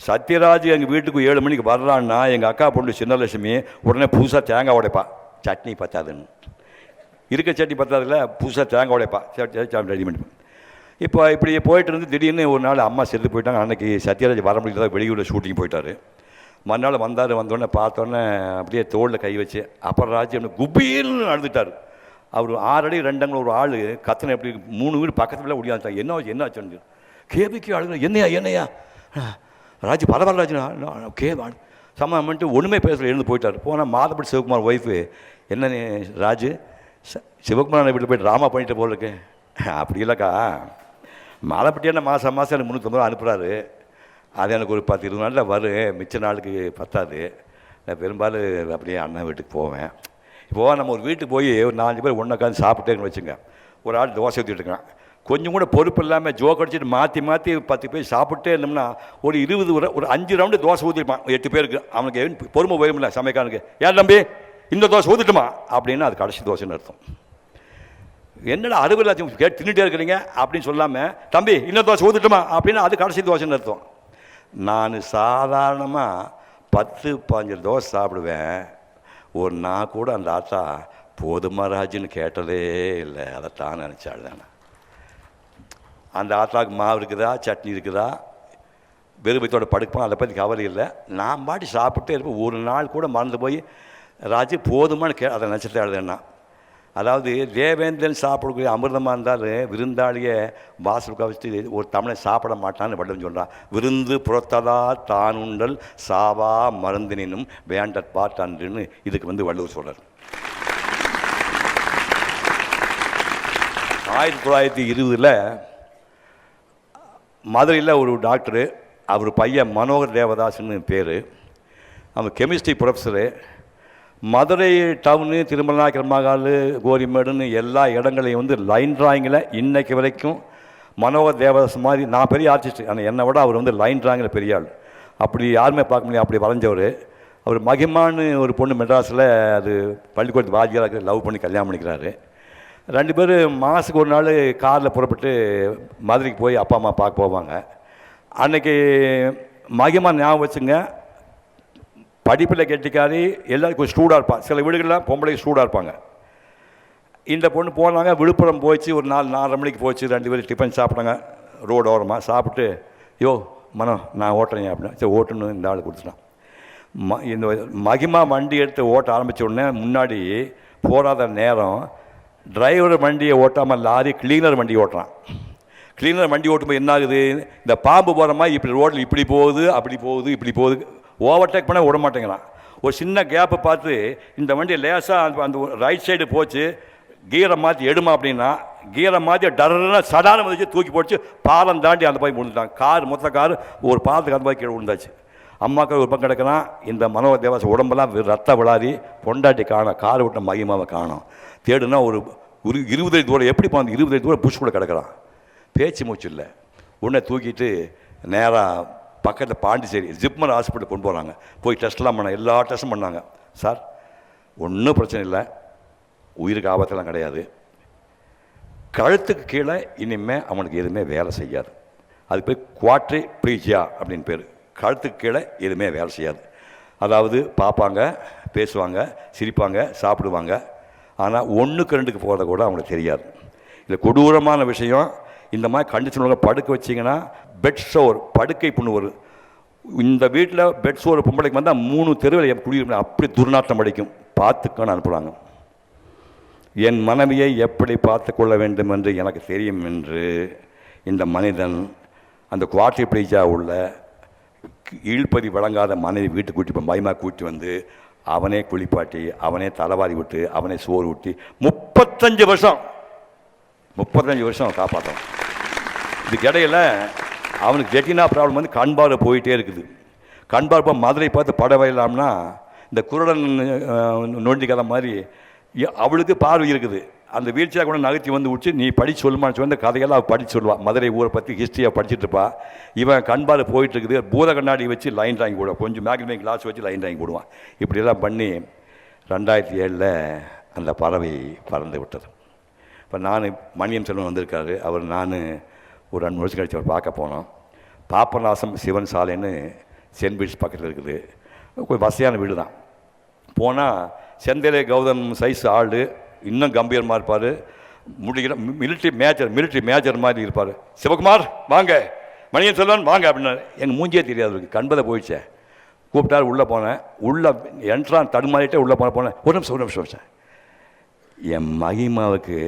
சத்யராஜ் எங்கள் வீட்டுக்கு 7 மணிக்கு வர்றான்னா எங்கள் அக்கா பொண்ணு சின்னலட்சுமி உடனே புதுசாக தேங்காய் உடைப்பா. சட்னி பத்தாதுன்னு, இருக்க சட்னி பத்தாதுல புதுசாக தேங்காய் உடைப்பா, ரெடி பண்ணி. இப்போ இப்படி போயிட்டு இருந்து திடீர்னு ஒரு நாள் அம்மா செத்து போயிட்டாங்க. அன்றைக்கி சத்யராஜ் வர முடியல, வெளியூரில் ஷூட்டிங் போயிட்டார். மறுநாள் வந்தோடனே பார்த்தோன்னே அப்படியே தோளில் கை வச்சு அப்புறம் ராஜ் என்ன குப்பீல்னு அழுதுட்டார். அவர் 6 அடி 2 அங்குல ஒரு ஆள் கத்தனை எப்படி 3 வீடு பக்கத்தில் ஒடியாந்துட்டாங்க. என்ன ஆச்சு கேபிக்கு அழுது, என்னையா ராஜ் பரவாயில்ல ராஜ் சமாளிட்டு ஒன்றுமே பேசல, எழுந்து போயிட்டார். போனால் மாதப்படி சிவகுமார் ஒய்ஃபு, என்ன ராஜு சிவகுமார் வீட்டில் போய்ட்டு ட்ராமா பண்ணிட்டு போல இருக்கு. அப்படி இல்லைக்கா, மாதப்பட்டியான மாதம் எனக்கு 350 ரூபா அனுப்புகிறாரு. அது எனக்கு ஒரு 10-20 நாளில் வரும், மிச்ச நாளுக்கு பத்தாது. நான் பெரும்பாலும் அப்படியே அண்ணன் வீட்டுக்கு போவேன். இப்போது நம்ம ஒரு வீட்டுக்கு போய் ஒரு 4 பேர் ஒன்றா உட்காந்து சாப்பிட்டேன்னு வச்சுங்க. ஒரு ஆள் தோசை ஊற்றிட்டு இருக்கான், கொஞ்சம் கூட பொறுப்பு இல்லாமல் ஜோக் அடிச்சுட்டு மாற்றி 10 பேர் சாப்பிட்டே இருந்தோம்னா ஒரு 5 ரவுண்டு தோசை ஊற்றிருப்பான் 8 பேருக்கு. அவனுக்கு பொறுமை போயும்ல சமைக்கானுக்கு. ஏன் தம்பி இந்த தோசை ஊற்றிட்டுமா அப்படின்னு, அது கடைசி தோசைன்னு அர்த்தம். என்னடா 60 லட்சம் தின்னுட்டே இருக்கிறீங்க அப்படின்னு சொல்லாமல் தம்பி இன்னொரு தோசை ஊற்றிட்டுமா அப்படின்னு, அது கடைசி தோசைன்னு அர்த்தம். நான் சாதாரணமாக 10-15 தோசை சாப்பிடுவேன். ஒரு நான் கூட அந்த ஆத்தா போதுமா ராஜுன்னு கேட்டதே இல்லை. அதைத்தான் நினச்சாள். தானே அந்த ஆத்தாவுக்கு மாவு இருக்குதா, சட்னி இருக்குதா, வெறுபத்தோட படுப்பான், அதை பற்றி கவலை இல்லை. நான் பாட்டி சாப்பிட்டே இருப்பேன். ஒரு நாள் கூட மறந்து போய் ராஜு போதுமானு அதை நினச்சிட்டு எழுதுனா. அதாவது தேவேந்திரன் சாப்பிடக்கூடிய அமிர்தமாக இருந்தாலும் விருந்தாளியை வாசலுக்கு வச்சுட்டு ஒரு தமிழை சாப்பிட மாட்டான்னு வள்ளுவன் சொல்கிறான். விருந்து புறத்ததா தானுண்டல் சாவா மருந்தினும் வேண்டற் பாட்டான்றுன்னு இதுக்கு வள்ளுவர் சொல்கிறார். 1920 மதுரையில் ஒரு டாக்டரு, அவர் பையன் மனோகர் தேவதாஸ்ன்னு பேர். அவர் chemistry professor. Madurai town, Thirumalai Nayakkar Mahal, கோரிமேடுன்னு எல்லா இடங்களையும் லைன் ட்ராயிங்கில் இன்றைக்கு வரைக்கும் மனோகர் தேவதாஸ் மாதிரி, நான் பெரிய ஆர்டிஸ்ட், ஆனால் என்னை விட அவர் லைன் ட்ராயிங்கில் பெரிய ஆள். அப்படி யாருமே பார்க்க முடியாது, அப்படி வரைஞ்சவர். அவர் மகிமான்னு ஒரு பொண்ணு மெட்ராஸில், அது பள்ளிக்கூடத்து வாத்தியாருக்கு லவ் பண்ணி கல்யாணம் பண்ணிக்கிறாரு. 2 பேர் மாதத்துக்கு ஒரு நாள் காரில் புறப்பட்டு மதுரைக்கு போய் அப்பா அம்மா பார்க்க போவாங்க. அன்றைக்கி மகிமா ஞாபகம் வச்சுங்க, படிப்பில் கெட்டிக்காரி, எல்லாருக்கும் ஸ்டூடாக இருப்பான். சில வீடுகளில் பொம்பளைக்கு ஸ்டூடாக இருப்பாங்க. இந்த பொண்ணு போனாங்க, விழுப்புரம் போச்சு. ஒரு 4-4:30 மணிக்கு போச்சு. 2 பேரும் டிஃபன் சாப்பிட்டாங்க ரோடு ஓரமாக. சாப்பிட்டு யோ மனம் நான் ஓட்டுறேன் அப்படின்னா, சரி ஓட்டுன்னு இந்த ஆள் கொடுத்துட்டான். இந்த மகிமா வண்டி எடுத்து ஓட்ட ஆரம்பித்த உடனே முன்னாடி போகாத நேரம் டிரைவர் வண்டியை ஓட்டாமல் லாரி கிளீனர் வண்டி ஓட்டுறான். கிளீனர் வண்டி ஓட்டும்போது என்ன ஆகுது, இந்த பாம்பு போகிற மாதிரி இப்படி ரோட்டில் இப்படி போகுது, அப்படி போகுது, இப்படி போகுது. ஓவர்டேக் பண்ண விட மாட்டேங்கிறான். ஒரு சின்ன கேப்பை பார்த்து இந்த வண்டி லேசாக அந்த ரைட் சைடு போச்சு, கீரை மாற்றி எடுமா அப்படின்னா கீரை மாற்றி டர்னா சடாரம் வச்சு தூக்கி போச்சு. பாலம் தாண்டி அந்த போய் விழுந்துட்டான். மொத்த கார் ஒரு பாலத்துக்கு அந்த போய் கீழே விழுந்தாச்சு. அம்மாக்கள் ஒரு பக்கம் கிடக்கிறான். இந்த மனோகர் தேவாஸ் உடம்பெல்லாம் ரத்த விளாதி, பொண்டாட்டி காணும், கார் விட்ட மகிமாவை காணும். தேடுனா ஒரு 20 அடி தூரம், எப்படி போன 20 அடி தூரம் புஷ் கூட கிடக்கிறான். பேச்சு மூச்சு இல்லை. உடனே தூக்கிட்டு நேராக பக்கத்தில் பாண்டிச்சேரி ஜிப்மர் ஹாஸ்பிட்டல் கொண்டு போகிறாங்க. போய் டெஸ்ட்லாம் பண்ணாங்க, எல்லா டெஸ்ட்டும் பண்ணாங்க. சார் ஒன்றும் பிரச்சனை இல்லை, உயிருக்கு ஆபத்தெல்லாம் கிடையாது. கழுத்துக்கு கீழே இனிமேல் அவனுக்கு எதுவுமே வேலை செய்யாது. அதுக்கு பேர் குவாட்ரி ப்ளீஜியா அப்படின்னு பேர். கழுத்துக்கு கீழே எதுவுமே வேலை செய்யாது. அதாவது பார்ப்பாங்க, பேசுவாங்க, சிரிப்பாங்க, சாப்பிடுவாங்க. ஆனால் 1க்கு 2க்கு போகிறத கூட அவங்களுக்கு தெரியாது. இல்லை கொடூரமான விஷயம், இந்த மாதிரி கண்டிஷன் படுக்க வச்சிங்கன்னா பெட் சோர், படுக்கை புண்ணு வரும். இந்த வீட்டில் பெட் சோர் பொம்பளைக்கு வந்தால் 3 தெருவில் குடியிருக்க அப்படி துர்நாற்றம் அடிக்கும், பார்த்துக்கன்னு அனுப்புகிறாங்க. என் மனைவியை எப்படி பார்த்து கொள்ள வேண்டும் என்று எனக்கு தெரியும் என்று இந்த மனிதன் அந்த குவார்டர் பிளீஜா உள்ள ஈழ்ப்பதி வழங்காத மனைவி வீட்டுக்கு கூட்டி பயமாக கூட்டி வந்து அவனே குளிப்பாட்டி, அவனே தலைவாரி விட்டு, அவனே சோறு ஊட்டி 35 வருஷம் காப்பாற்றணும். இதுக்கு இடையில் அவனுக்கு ரெட்டினா ப்ராப்ளம் வந்து கண் பார்வை போயிட்டே இருக்குது. கண் பார்வை மதுரை பார்த்து படம் வரையலாம்னா இந்த குருடன் நோண்டிக்காத மாதிரி அவளுக்கு பார்வை இருக்குது. அந்த வீழ்ச்சியாக கூட நகர்த்தி வந்து விட்டு நீ படித்து சொல்லுமான்னு சொல்லி அந்த கதையெல்லாம் அவள் படித்து சொல்லுவாள். மதுரை ஊரை பற்றி ஹிஸ்ட்ரியாக படிச்சுட்டு இருப்பா. இவன் கண்பாடு போயிட்டு இருக்குது, பூத கண்ணாடி வச்சு லைன் ட்ராயிங் போடுவான், கொஞ்சம் மேக்னிஃபைங் கிளாஸ் வச்சு லைன் ட்ராயிங் போடுவான். இப்படியெல்லாம் பண்ணி 2007 அந்த பறவை பறந்து விட்டது. இப்போ நான் மணியம் செல்வன் வந்திருக்காரு, அவர் நான் ஒரு 2 வருஷம் கழிச்சு அவர் பார்க்க போனோம். பாப்பநாசம் சிவன் சாலைன்னு சென்ட் பீச் பக்கத்தில் இருக்குது, கொஞ்சம் வசதியான வீடு தான். போனால் செந்திலே கௌதம் சைஸ் ஆள், இன்னும் கம்பீரமாக இருப்பார், முடிகிற மிலிட்ரி மேஜர் மாதிரி இருப்பார். சிவகுமார் வாங்க, மணியன் செல்வன் வாங்க அப்படின்னாரு. எனக்கு மூஞ்சியே தெரியாது, இருக்கு கண்பதை போயிடுச்சேன். கூப்பிட்டாரு, உள்ளே போனேன். உள்ளே என்ட்ரான் தடுமாறிட்டே உள்ளே போனேன். ஒரு நிமிஷம் வச்சேன். என் மகிமாவுக்கு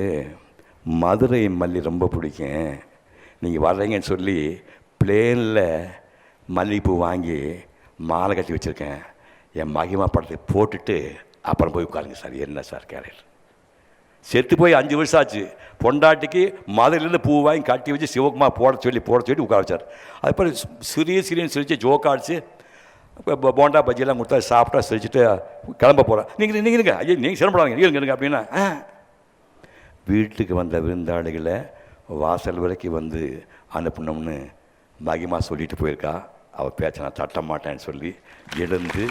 மதுரை மல்லி ரொம்ப பிடிக்கும், நீங்கள் வர்றீங்கன்னு சொல்லி பிளேனில் மல்லிகைப்பூ வாங்கி மாலை கட்டி வச்சுருக்கேன். என் மகிமா படத்தை போட்டுட்டு அப்புறம் போய் உட்காருங்க சார். என்ன சார் கேரக்டர்? செத்து போய் 5 வருஷம் ஆச்சு. பொண்டாட்டிக்கு மதுரையிலேருந்து பூ வாங்கி கட்டி வச்சு சிவகுமார் போட சொல்லி உட்கார வச்சார். அதுக்கப்புறம் சிரின்னு சிரித்து ஜோக்காடிச்சு போண்டா பஜ்ஜியெல்லாம் கொடுத்தா சாப்பிட்டா சிரிச்சுட்டு கிளம்ப போகிறேன். நீங்கள் ஐயா நீங்கள் சிரமப்படாதீங்க, நீங்க அப்படின்னா வீட்டுக்கு வந்த விருந்தாளிகளை வாசல் வரைக்கும் வந்து அனுப்பணும்னு மகிமா சொல்லிட்டு போயிருக்கா. அவள் பேச்ச நான் தட்ட மாட்டேன்னு சொல்லி எழுந்து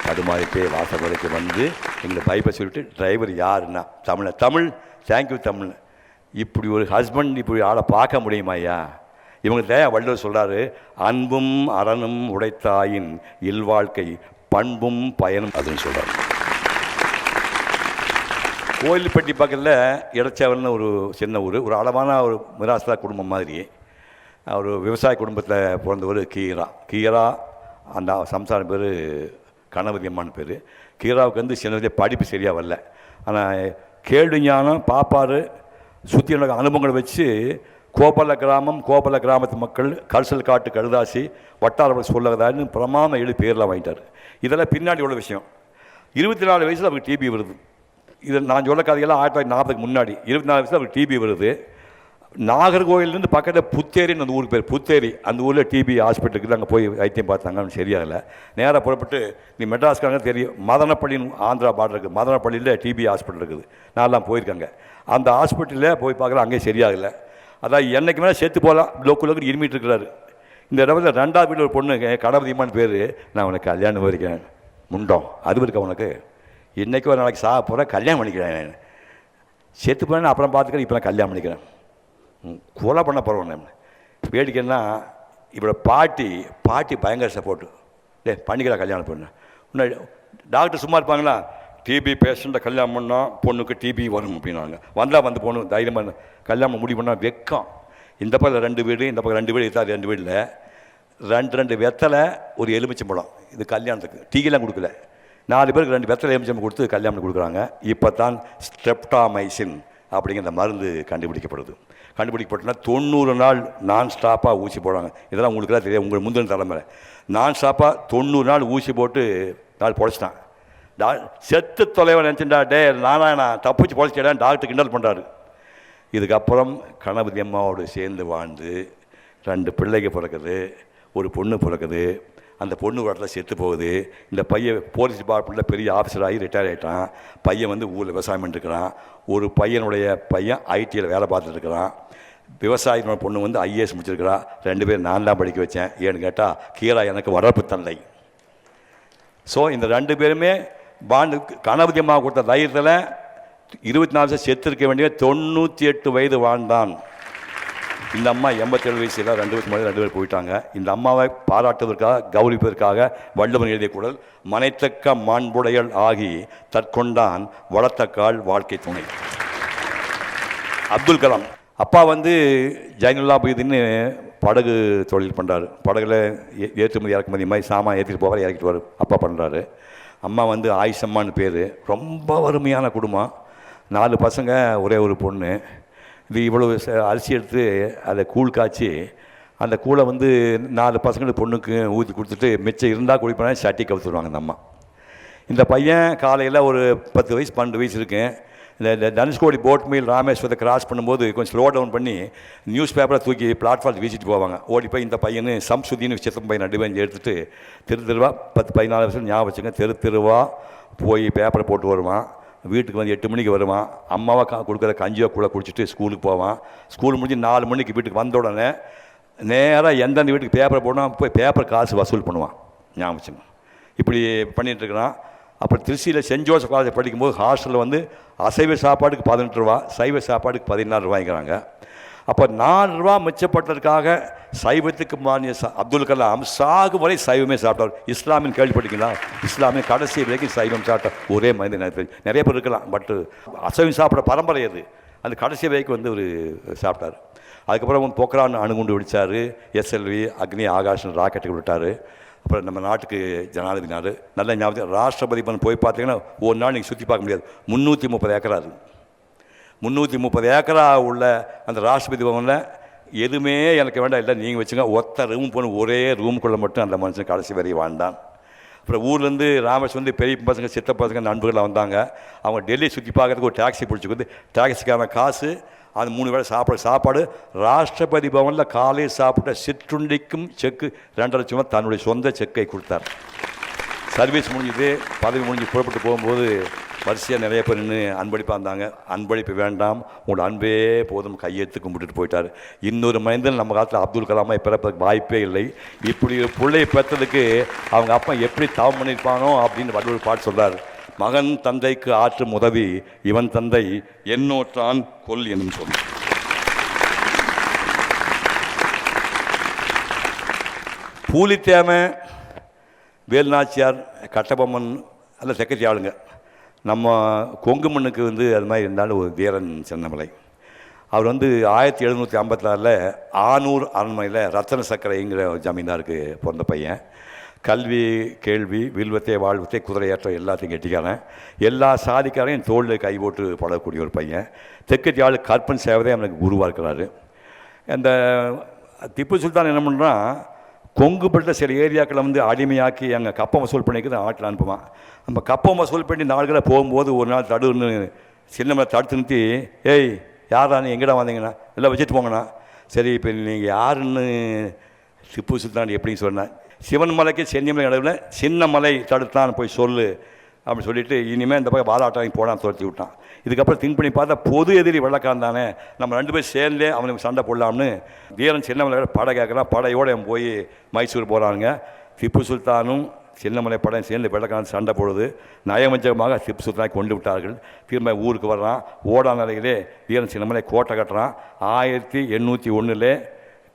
தடுமாறிட்டே வாசல் வரைக்கும் வந்து எங்களை பைப்பை சொல்லிட்டு டிரைவர் யாருன்னா தமிழ் தேங்க்யூ தமிழ். இப்படி ஒரு ஹஸ்பண்ட் இப்படி ஆளை பார்க்க முடியுமா ஐயா? இவங்களுக்கு தான் வள்ளுவர் சொல்கிறாரு, அன்பும் அறனும் உடைத்தாயின் இல்வாழ்க்கை பண்பும் பயனும் அதுன்னு சொல்கிறார். கோயில்பட்டி பக்கத்தில் இடச்சவல்னு ஒரு சின்ன ஊர், ஒரு அளவான ஒரு மிராஸ்தா குடும்பம் மாதிரி. ஒரு விவசாய குடும்பத்தில் பிறந்தவர் கீரா. அந்த சம்சாரம் பேர் கணபதி அம்மான்னு பேர். கீராவுக்கு வந்து சின்னதிலே படிப்பு சரியாக வரல, ஆனால் கேள்வி ஞானம் பாப்பார் சுற்றி நடக்க அனுபவங்களை வச்சு கோபல கிராமத்து மக்கள் கரிசல் காட்டு கழுதாசி வட்டார சொல்லதான்னு பிரமாணம் 7 பேர்லாம் வாங்கிட்டார். இதெல்லாம் பின்னாடி உள்ள விஷயம். 24 வயசில் அவருக்கு டிபி வருது. இதை நான் சொல்ல கதையெல்லாம் 1940க்கு முன்னாடி. 24 வயசில் அவருக்கு டிபி வருது. நாகர்கோவிலேருந்து பக்கத்தில் புத்தேரின்னு அந்த ஊருக்கு பேர், புத்தேரி. அந்த ஊரில் டிபி ஹாஸ்பிட்டலுக்கு அங்கே போய் வைத்தியம் பார்த்தாங்க, சரியாகலை. நேராக புறப்பட்டு நீ மெட்ராஸ்காரங்க தெரியும், மதனப்பள்ளின்னு ஆந்திரா பார்டர் இருக்குது, மதனப்பள்ளியில் டிபி ஹாஸ்பிட்டல் இருக்குது, நான்லாம் போயிருக்காங்க. அந்த ஹாஸ்பிட்டலில் போய் பார்க்குறேன், அங்கேயும் சரியாகலை. அதான் என்றைக்கு மேலே சேர்த்து போகலாம் லோக்கு இருமிட்டு இருக்கிறாரு. இந்த இடத்துல 2வது வீட்டில் ஒரு பொண்ணு கணபதியம்மான்னு பேர். நான் உனக்கு கல்யாணம் வரைக்கிறேன் முண்டோம், அது இருக்கா உனக்கு, இன்றைக்கி ஒரு நாளைக்கு சாப்பிட போகிறேன், கல்யாணம் பண்ணிக்கிறேன். சேர்த்து போனேன் அப்புறம் பார்த்துக்கிறேன், இப்போ நான் கல்யாணம் பண்ணிக்கிறேன். கொலை பண்ண போகிறோம். வேடிக்கைன்னா இவரோட பாட்டி பயங்கர சப்போர்ட்டு. பண்ணிக்கலாம் கல்யாணம் பண்ண. முன்னாடி டாக்டர் சும்மா இருப்பாங்களா, டிபி பேஷண்ட்டை கல்யாணம் பண்ணால் பொண்ணுக்கு டிபி வரும் அப்படின்னாங்க. வந்தால் வந்து பொண்ணு தைரியமாக கல்யாணம் முடிவு பண்ணால் வெக்கம். இந்த பக்கம் 2 வீடு, இந்த பக்கம் 2 வீடு, இதாது 2 வீட்டில் 2 வெத்தலை ஒரு எலுமிச்சம்பழம். இது கல்யாணத்துக்கு டீலாம் கொடுக்கல. 4 பேருக்கு 2 வெத்தலை எலுமிச்சம்பழம் கொடுத்து கல்யாணம் கொடுக்குறாங்க. இப்போ தான் ஸ்ட்ரெப்டாமைசின் அப்படிங்கிற அந்த மருந்து கண்டுபிடிக்கப்பட்டுனா 90 நாள் நான் ஸ்டாப்பாக ஊசி போடுறாங்க. இதெல்லாம் உங்களுக்குலாம் தெரியாது, உங்களுக்கு முந்தின தலைமுறை. நான் ஸ்டாப்பாக 90 நாள் ஊசி போட்டு நாள் பொழைச்சிட்டான். செத்து தொலைவன் நினச்சிட்டா, நானா தப்பிச்சு பொழைச்சிட்டான் டாக்டர் கிண்டல் பண்ணுறாரு. இதுக்கப்புறம் கணபதி அம்மாவோடு சேர்ந்து வாழ்ந்து 2 பிள்ளைங்க பிறக்குது, ஒரு பொண்ணு பிறக்குது. அந்த பொண்ணு ஒரு இடத்துல செத்து போகுது. இந்த பையன் போலீஸ் டிபார்ட்மெண்ட்டில் பெரிய ஆஃபீஸராகி ரிட்டையர் ஆகிட்டான். பையன் வந்து ஊரில் விவசாயம் பண்ணிட்டுருக்கிறான். ஒரு பையன் ஐடியில் வேலை பார்த்துட்டுருக்கிறான். விவசாயினோட பொண்ணு வந்து ஐஏஎஸ் முடிச்சிருக்கிறான். 2 பேர் நான் தான் படிக்க வச்சேன். ஏன்னு கேட்டால் கீரா எனக்கு வளர்ப்பு தந்தை. ஸோ இந்த 2 பேருமே கணபதி அம்மா கொடுத்த தைரியத்தில் 24 வருஷம் செத்து இருக்க வேண்டிய 98 வயது வாழ்ந்தான். இந்த அம்மா 87 வயசில் 2 வருஷம் முன்னாடி 2 பேர் போயிட்டாங்க. இந்த அம்மாவை பாராட்டுவதற்காக கௌரவிப்பதற்காக வள்ளுவன் எழுதிய குரல், மனைத்தக்க மாண்புடையல் ஆகி தற்கொண்டான் வளர்த்தக்கால் வாழ்க்கை துணை. அப்துல் கலாம் அப்பா வந்து ஜைனுல்லாபுதீன்னு படகு தொழில் பண்ணுறாரு. படகுல ஏற்றுமதி இறக்குமதி மாதிரி சாமான் ஏற்றிட்டு போவார், இறக்கிட்டு வர அப்பா பண்ணுறாரு. அம்மா வந்து ஆயிஷம்மான்னு பேர். ரொம்ப வறுமையான குடும்பம், 4 பசங்க, ஒரே ஒரு பொண்ணு. இது இவ்வளவு அரிசி எடுத்து அதை கூழ் காய்ச்சி அந்த கூழை வந்து 4 பசங்களுக்கு பொண்ணுக்கு ஊற்றி கொடுத்துட்டு மிச்சம் இருந்தால் குடிப்பானே சட்டி கவுத்துருவாங்க அந்த அம்மா. இந்த பையன் காலையில் ஒரு 10 வயசு 12 வயசு இருக்கு. இந்த தனுஷ்கோடி போட் மீல் ராமேஸ்வரத்தை கிராஸ் பண்ணும்போது கொஞ்சம் ஸ்லோ டவுன் பண்ணி நியூஸ் பேப்பரை தூக்கி பிளாட்ஃபார்ம் வீசிட்டு போவாங்க. ஓடி போய் இந்த பையனு சம்சுதின்னு சித்தம் பையன் 2 பேரும் எடுத்துகிட்டு தெருவா 10-14 வருஷம் ஞாபகம் வச்சுங்க, தெருவா போய் பேப்பரை போட்டு வருவான். வீட்டுக்கு வந்து 8 மணிக்கு வருவான். அம்மாவை கொடுக்குற கஞ்சியோ கூட குடிச்சிட்டு ஸ்கூலுக்கு போவான். ஸ்கூல் முடிஞ்சு 4 மணிக்கு வீட்டுக்கு வந்த உடனே நேராக எந்தெந்த வீட்டுக்கு பேப்பரை போனால் போய் பேப்பர் காசு வசூல் பண்ணுவான். ஞாபகம் வச்சுங்க, இப்படி பண்ணிகிட்ருக்கிறான். அப்புறம் திருச்சியில் சென்ட் ஜோசப் காலேஜ் படிக்கும்போது ஹாஸ்டலில் வந்து அசைவ சாப்பாடுக்கு 18 ரூபா, சைவ சாப்பாடுக்கு 14 ரூபாய்க்கிறாங்க. அப்போ 4 ரூபா மிச்சப்பட்டதற்காக சைவத்துக்கு மானிய அப்துல் கலாம் சாகு வரை சைவமே சாப்பிட்டார். இஸ்லாமின் கேள்விப்பட்டீங்களா? இஸ்லாமின் கடைசி வரைக்கும் சைவம் சாப்பிட்டார் ஒரே மனிதன். நிறைய பேர் இருக்கலாம், பட் அசைவம் சாப்பிட்ற பரம்பரை அது. அந்த கடைசி வரைக்கும் வந்து ஒரு சாப்பிட்டார். அதுக்கப்புறம் பொக்ரான் அணுகுண்டு வெடித்தார். எஸ்எல்வி, அக்னி, ஆகாஷன் ராக்கெட்டுக்கு விட்டார். அப்புறம் நம்ம நாட்டுக்கு ஜனாதிபதினார். நல்ல ஞாபகம், ராஷ்டிரபதி பவன் போய் பார்த்தீங்கன்னா ஒரு நாள் நீங்கள் சுற்றி பார்க்க முடியாது. 330 ஏக்கரா அது. 330 ஏக்கரா உள்ள அந்த ராஷ்டிரபதி பவனில் எதுவுமே எனக்கு வேண்டாம், இல்லை நீங்கள் வச்சுங்க, ஒத்த ரூம் போகணும், ஒரே ரூமுக்குள்ளே மட்டும் அந்த மனுஷன் கடைசி வரை வாழ்ந்தான். அப்புறம் ஊர்லேருந்து ராமேஸ்வரம் வந்து பெரிய பசங்க, சித்த பசங்க, நண்பர்களாக வந்தாங்க. அவங்க டெல்லி சுற்றி பார்க்கறதுக்கு ஒரு டாக்ஸி பிடிச்சி வந்து டாக்ஸிக்கான காசு, அந்த 3 வேளை சாப்பாடு ராஷ்டிரபதி பவனில் காலையில் சாப்பிட்ட சிற்றுண்டிக்கும் செக்கு 2 லட்சம் தன்னுடைய சொந்த செக்கை கொடுத்தார். சர்வீஸ் முடிஞ்சுது, பதவி முடிஞ்சு புறப்பட்டு போகும்போது வரிசையாக நிறைய பேர் நின்று அன்பளிப்பாக இருந்தாங்க. அன்பளிப்பு வேண்டாம், உங்களோட அன்பே போதும், கையெழுத்து கும்பிட்டுட்டு போயிட்டார். இன்னொரு மனிதன் நம்ம காலத்தில் அப்துல் கலாமை பிறப்பதற்கு வாய்ப்பே இல்லை. இப்படி ஒரு பிள்ளையை பெற்றதுக்கு அவங்க அப்பா எப்படி தவம் பண்ணியிருப்பானோ அப்படின்னு வள்ளுவர் பாட்டு சொல்கிறார். மகன் தந்தைக்கு ஆற்றும் உதவி இவன் தந்தை என்னோற்றான் கொல் என்னும் சொல். பூலித்தேமை, வேலுநாச்சியார், கட்டபொம்மன் அல்ல செக்கச்சி ஆளுங்க. நம்ம கொங்கு மண்ணுக்கு வந்து அது மாதிரி இருந்தாலும் ஒரு வீரன் சின்னமலை. அவர் வந்து 1756 ஆனூர் அரண்மனையில் ரத்தன சக்கரைங்கிற ஜமீன்தாருக்கு பிறந்த பையன். கல்வி, கேள்வி, வில்வத்தை, வாழ்வத்தை, குதிரையாற்றம் எல்லாத்தையும் கெட்டிக்காரன். எல்லா சாதிக்காரையும் தோளில் கை போட்டு பழகக்கூடிய ஒரு பையன். தெற்கத்தி ஆள் கற்பன் சேவதே அவனுக்கு குருவாக இருக்கிறாரு. அந்த திப்பு சுல்தான் என்ன பண்ணுறான், கொங்குப்பட்ட சில ஏரியாக்களை வந்து அடிமையாக்கி அங்கே கப்பம் வசூல் பண்ணிக்கிறது ஆட்டில் அனுப்புவான். நம்ம கப்பம் வசூல் பண்ணி நாள்களை போகும்போது ஒரு நாள் தடுன்னு சின்னமலை தடுத்து நிறுத்தி, ஏய் யாரா நீ எங்கடா வந்தீங்கண்ணா, எல்லாம் வச்சுட்டு போங்கண்ணா. சரி, இப்போ நீங்கள் யாருன்னு திப்பு சுல்தான் எப்படின்னு சொன்னேன். சிவன் மலைக்கு சென்னிமலை நடுவில் சின்ன மலை தடுத்தான் போய் சொல்லு அப்படின்னு சொல்லிட்டு இனிமேல் இந்த பக்கம் பாலாட்டாங்க போடான்னு துரத்தி விட்டான். இதுக்கப்புறம் திங்க் பண்ணி பார்த்தா பொது எதிரி வெள்ளக்காரன் தானே, நம்ம 2 பேர் சேர்ந்தே அவனுக்கு சண்டை போடலாம்னு வீரன் சின்னமலை படை கேட்குறான். படையோடு போய் மைசூர் போகிறானுங்க. திப்பு சுல்தானும் சின்னமலை படையும் சேர்ந்து வெள்ளக்காரன் சண்டை போடுது. நயவஞ்சகமாக திப்பு சுல்தானை கொண்டு விட்டார்கள். திரும்ப ஊருக்கு வர்றான். ஓடா நிலையிலே வீரன் சின்னமலை கோட்டை கட்டுறான். 1801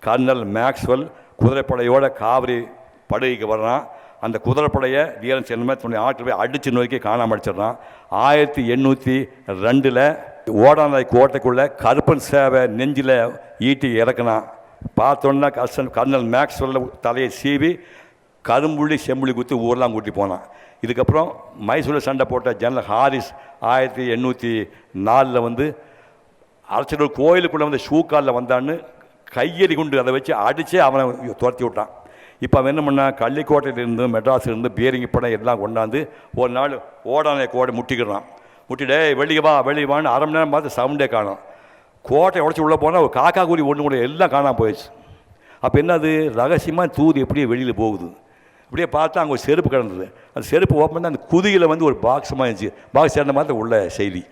கர்னல் மேக்ஸ்வெல் குதிரைப்படையோட காவிரி படுகைக்கு வர்றான். அந்த குதிரைப்படையை வீரன் சின்னமலை தன்னுடைய ஆற்றில் போய் அடித்து நோக்கி காணாமல் அடிச்சிடறான். 1802 ஓடாநிலை கோட்டைக்குள்ளே கருப்பன் சேவை நெஞ்சில் ஈட்டி இறக்குனான். பார்த்தோன்னா கர்னல் மேக்ஸ்வெல்ல தலையை சீவி கரும்புள்ளி செம்புள்ளி குத்தி ஊரெலாம் கூட்டி போனான். இதுக்கப்புறம் மைசூரில் சண்டை போட்ட ஜெனரல் ஹாரிஸ் 1804 வந்து அரசர்கள் கோயிலுக்குள்ளே வந்து ஷூக்காலில் வந்தான்னு கையெறி குண்டு அதை வச்சு அடித்து அவனை துரத்தி விட்டான். இப்போ அவன் என்ன பண்ணால் கள்ளிக்கோட்டையிலேருந்து மெட்ராஸிலேருந்து பேரிங்கி படம் எல்லாம் கொண்டாந்து ஒரு நாள் ஓடானை கோடை முட்டிக்கிறான். முட்டிடே வெளியே வான்னு 1/2 மணி நேரம் பார்த்து சவுண்டே காணும். கோட்டை உடச்சி உள்ளே போனால் ஒரு காக்கா கூறி ஒன்று கூட எல்லாம் காணாமல் போயிடுச்சு. அப்போ என்னது, ரகசியமாக தூது எப்படியே வெளியில் போகுது. அப்படியே பார்த்தா அங்கே ஒரு செருப்பு கிடந்தது. அந்த செருப்பு ஓப்பன் பண்ணி அந்த குதியில் வந்து ஒரு பாக்ஸமாக இருந்துச்சு. பாக்ஸ் சேர்ந்த மாதிரி உள்ள செய்தி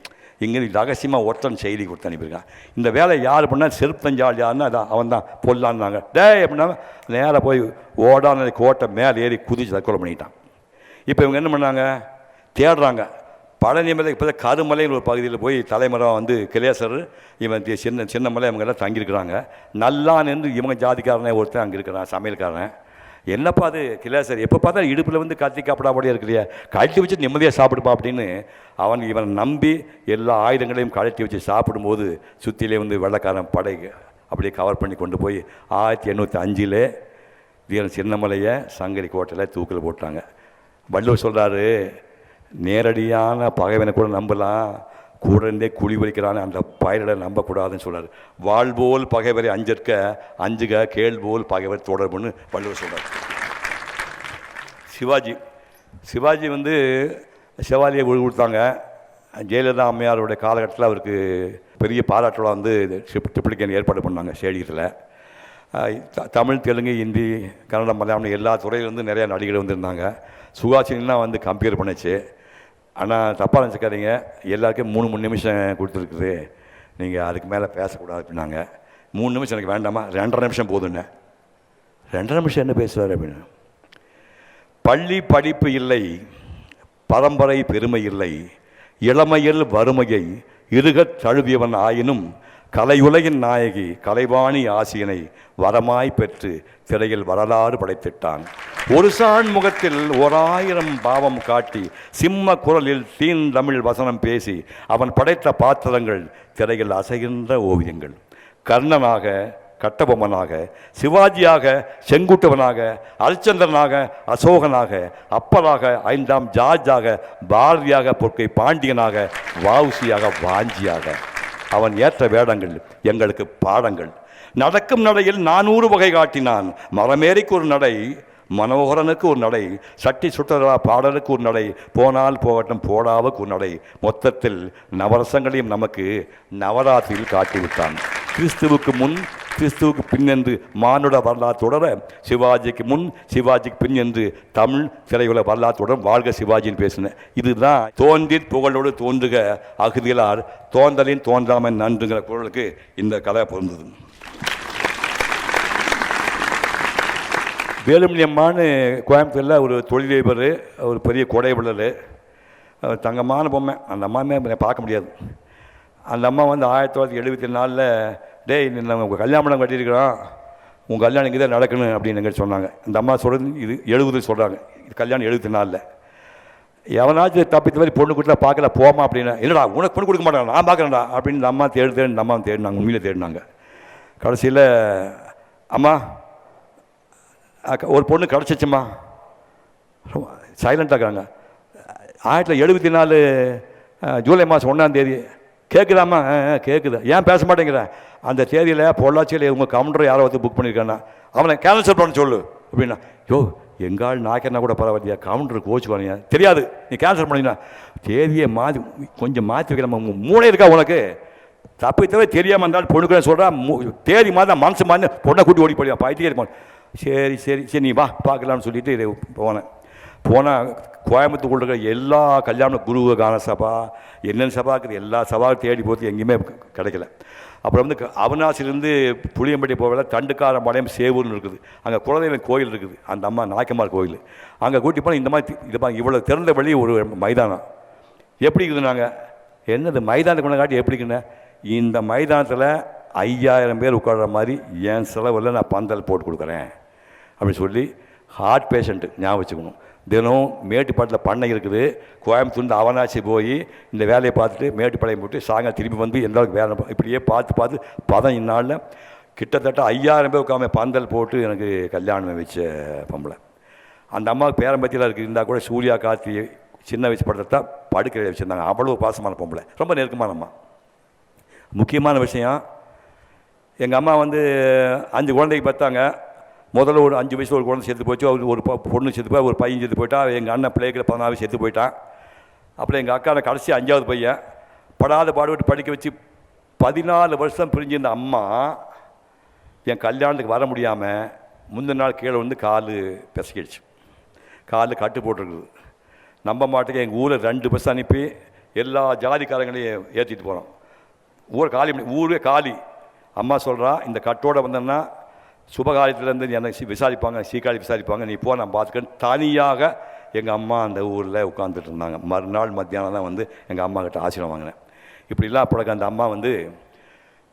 இங்கே ரகசியமாக ஒருத்தன் செய்தி கொடுத்து அனுப்பியிருக்கான். இந்த வேலை யார் பண்ணால் செருப்பு தஞ்சாள் யாருன்னா அதான் அவன் தான் பொல்லான்னாங்க. அப்படின்னா நேராக போய் ஓடான கோட்டை மேலே ஏறி குதிச்சு தற்கொலை பண்ணிட்டான். இப்போ இவங்க என்ன பண்ணாங்க, தேடுறாங்க. பழனி மலை இப்போ கருமலைன்னு ஒரு பகுதியில் போய் தலைமரம் வந்து கிளேசர் இவன் சின்ன மலை அவங்க எல்லாம் தங்கியிருக்கிறாங்க. நல்லான்னு இவங்க ஜாதிக்காரனே ஒருத்தன் அங்கே இருக்கிறான், சமையல்காரன். என்னப்பா அது கிளேசர், எப்போ பார்த்தா இடுப்பில் வந்து கத்தி காப்பிடாபடியாக இருக்கிறியா, கழட்டி வச்சு நிம்மதியாக சாப்பிடுப்பா அப்படின்னு இவனை நம்பி எல்லா ஆயுதங்களையும் கழட்டி வச்சு சாப்பிடும்போது சுற்றிலே வந்து வெள்ளைக்காரன் படை அப்படியே கவர் பண்ணி கொண்டு போய் 1805 வீரன் சின்னமலையை சங்கரி கோட்டையில் தூக்கில் போட்டாங்க. வள்ளுவர் சொல்கிறாரு, நேரடியான பகைவனை கூட நம்பலாம், கூட இருந்தே குழி வலிக்கிறான்னு அந்த பயிரிட நம்பக்கூடாதுன்னு சொல்கிறார். வாழ்போல் பகைவரை அஞ்சுக கேள்போல் பகைவர் தொடர்புன்னு வள்ளுவர் சொல்கிறார். சிவாஜி வந்து செவாலியை கொடுத்தாங்க. ஜெயலலிதா அம்மையாருடைய காலகட்டத்தில் அவருக்கு பெரிய பாராட்டுலாம் வந்து ட்ரிப்ளிகேன் ஏற்பாடு பண்ணாங்க ஸ்டேடியத்தில். தமிழ், தெலுங்கு, ஹிந்தி, கன்னடம், மலையாளம் எல்லா துறையிலேருந்து நிறையா நடிகர்கள் வந்திருந்தாங்க. சுகாசினிலாம் வந்து கம்பேர் பண்ணிச்சு. ஆனால் தப்பாக நினச்சிக்காதீங்க, எல்லாருக்கும் 3 நிமிஷம் கொடுத்துருக்குது, நீங்கள் அதுக்கு மேலே பேசக்கூடாது அப்படின்னாங்க. 3 நிமிஷம் எனக்கு வேண்டாமா, 2.5 நிமிஷம் போதுண்ணே. 2.5 நிமிஷம் என்ன பேசுவார் அப்படின்னு. பள்ளி படிப்பு இல்லை, பரம்பரை பெருமை இல்லை, இளமையில் வறுமையை இருகத் தழுவியவன் ஆயினும் கலையுலகின் நாயகி கலைவாணி ஆசியனை வரமாய் பெற்று திரையில் வரலாறு படைத்திட்டான். ஒரு சான் முகத்தில் 1000 பாவம் காட்டி சிம்ம குரலில் தீன் தமிழ் வசனம் பேசி அவன் படைத்த பாத்திரங்கள் திரையில் அசைகின்ற ஓவியங்கள். கர்ணனாக, கட்டபொம்மனாக, சிவாஜியாக, செங்குட்டுவனாக, அரிச்சந்திரனாக, அசோகனாக, அப்பராக, 5ஆம் ஜார்ஜாக, பாரதியாக, பொற்கை பாண்டியனாக, வஉசியாக, வாஞ்சியாக அவன் ஏற்ற வேடங்கள் எங்களுக்கு பாடங்கள். நடக்கும் நடையில் 400 வகை காட்டினான். மரமேறிக்கு ஒரு நடை, மனோகரனுக்கு ஒரு நடை, சட்டி சுட்டரா பாடலுக்கு ஒரு நடை, போனால் போகட்டும் போடாவுக்கு ஒரு நடை. மொத்தத்தில் நவரசங்களையும் நமக்கு நவராத்திரியில் காட்டிவிட்டான். கிறிஸ்துவுக்கு முன் கிறிஸ்துவுக்கு பின் என்று மானுட வரலாறு தொடர, சிவாஜிக்கு முன் சிவாஜிக்கு பின் என்று தமிழ் திரையுலக வரலாறு தொடர வாழ்க சிவாஜின்னு பேசினேன். இதுதான் தோன்றி புகழோடு தோன்றுக அகுதிகளார் தோன்றலின் தோன்றாமல் நன்றுங்கிற குரலுக்கு இந்த கதை பொருந்தது. வேலுமணி அம்மான்னு கோயம்புத்தூரில் ஒரு தொழிலதிபர், ஒரு பெரிய கொடைவள்ளல், தங்கமான பொம்மை. அந்த அம்மாவே பார்க்க முடியாது. அந்த அம்மா வந்து 1974 டேய் நம்ம உங்கள் கல்யாணம் கட்டியிருக்கிறோம், உங்கள் கல்யாணம் இங்கே தான் நடக்கணும் அப்படின்னு எங்கிட்ட சொன்னாங்க. இந்த அம்மா சொல்கிறது இது 70 சொல்கிறாங்க, இது கல்யாணம் 74. எவனாச்சும் தப்பித்த மாதிரி பொண்ணு கொடுத்தா பார்க்கல போமா அப்படின்னா, இல்லைடா உனக்கு பொண்ணு கொடுக்க மாட்டாங்க, நான் பார்க்குறேன்டா அப்படின்னு இந்த அம்மா இந்த அம்மா தேடினாங்க, உண்மையிலே தேடினாங்க. கடைசியில் அம்மா ஒரு பொண்ணு கிடச்சிச்சும்மா, சைலண்ட்டாக்காங்க. 1974 ஜூலை மாதம் 1ஆம் தேதி கேட்குதாம்மா? கேட்குது. ஏன் பேச மாட்டேங்கிறேன்? அந்த தேதியில் பொள்ளாச்சியில் உங்கள் கவுண்டர் யாரோ வந்து புக் பண்ணியிருக்கானா, அவனை கேன்சல் பண்ண சொல்லு அப்படின்னா. யோ எங்கால் நாய்க்கன்னா கூட பரவாயில்லையா, கவுண்டர் கோச்சுவானியா, தெரியாது நீ கேன்சல் பண்ணிங்கன்னா தேதியை கொஞ்சம் மாற்றி வைக்கிற மூளை இருக்கா உனக்கு? தப்பித்தவே தெரியாமல் இருந்தாலும் பொண்ணுக்கு சொல்கிறான், தேதி மாதிரி மனசு மாதிரி பொண்ணை கூட்டி ஓடி போடியா பாய்ட்டே இருப்பான். சரி சரி சரி நீ வா பார்க்கலான்னு சொல்லிட்டு போனால் கோயம்புத்தூர் இருக்கிற எல்லா கல்யாணம் குரு கான சபா என்னென்ன சபா இருக்குது எல்லா சபாவும் தேடி போட்டு எங்கேயுமே கிடைக்கல. அப்புறம் வந்து அவனாசிலேருந்து புளியம்பட்டி போகல தண்டுக்காரம்பாளையம் சேவூர்னு இருக்குது, அங்கே குலதெய்வம் கோயில் இருக்குது, அந்த அம்மா நாயக்கம்மாள் கோயில். அங்கே கூட்டி போனால் இந்த மாதிரி இவ்வளோ திறந்த வழி ஒரு மைதானம் எப்படி இருக்குது. நாங்கள் என்னது மைதானத்துக்கு கொண்டு காட்டி எப்படி இருக்குன்னு, இந்த மைதானத்தில் 5000 பேர் உட்கார்ற மாதிரி என் செலவில் நான் பந்தல் போட்டு கொடுக்குறேன் அப்படின்னு சொல்லி. ஹார்ட் பேஷண்ட்டு ஞாபகம் வச்சுக்கணும். தினம் மேட்டுப்பாட்டில் பண்ணை இருக்குது, கோயம்புத்தூர்ந்து அவனாசி போய் இந்த வேலையை பார்த்துட்டு மேட்டுப்பாளையம் போட்டு சாயங்காலம் திரும்பி வந்து எல்லாருக்கும் வேலை இப்படியே பார்த்து பதம் இந்நாளில் கிட்டத்தட்ட 5000 பேர் உட்காம பந்தல் போட்டு எனக்கு கல்யாணம் வச்ச பொம்பளை. அந்த அம்மாவுக்கு பேரம்பத்தியில் இருக்குது, இருந்தால் கூட சூர்யா கார்த்தி சின்ன வயசு படத்தை தான் படுக்கையில் வச்சுருந்தாங்க. அவ்வளோ பாசமான பொம்பளை, ரொம்ப நெருக்கமான அம்மா. முக்கியமான விஷயம், எங்கள் அம்மா வந்து 5 குழந்தைக்கு பார்த்தாங்க. முதல்ல ஒரு 5 வயசில் ஒரு குழந்தை செத்து போச்சு, அவர் ஒரு பொண்ணு செத்து போய், ஒரு பையன் செத்து போயிட்டா. எங்கள் அண்ணன் பிள்ளைகளை 14 செத்து போயிட்டான். அப்புறம் எங்கள் அக்கா கடைசி 5ஆவது பையன் படாத பாடுபட்டு படிக்க வச்சு 14 வருஷம் பிரிஞ்சிருந்த அம்மா என் கல்யாணத்துக்கு வர முடியாமல் முந்தின நாள் கீழே வந்து கால் பிசக்கிடுச்சு, காலில் கட்டு போட்டிருக்குது. நம்ப மாட்டேங்க, எங்கள் ஊரில் 2 பஸ் அனுப்பி எல்லா ஜாதிக்காரங்களையும் ஏற்றிட்டு போகிறோம். ஊரே காலி. அம்மா சொல்கிறா, இந்த கட்டோடு வந்தேன்னா சுபகாரியத்துலேருந்து என்னை விசாரிப்பாங்க, சீக்காளி விசாரிப்பாங்க, நீ போ நான் பார்த்துக்கன்னு தனியாக எங்கள் அம்மா அந்த ஊரில் உட்காந்துட்டு இருந்தாங்க. மறுநாள் மத்தியானம் தான் வந்து எங்கள் அம்மா கிட்ட ஆசீர்வாதம் வாங்கினேன். இப்படிலாம் அப்படக்கு அந்த அம்மா வந்து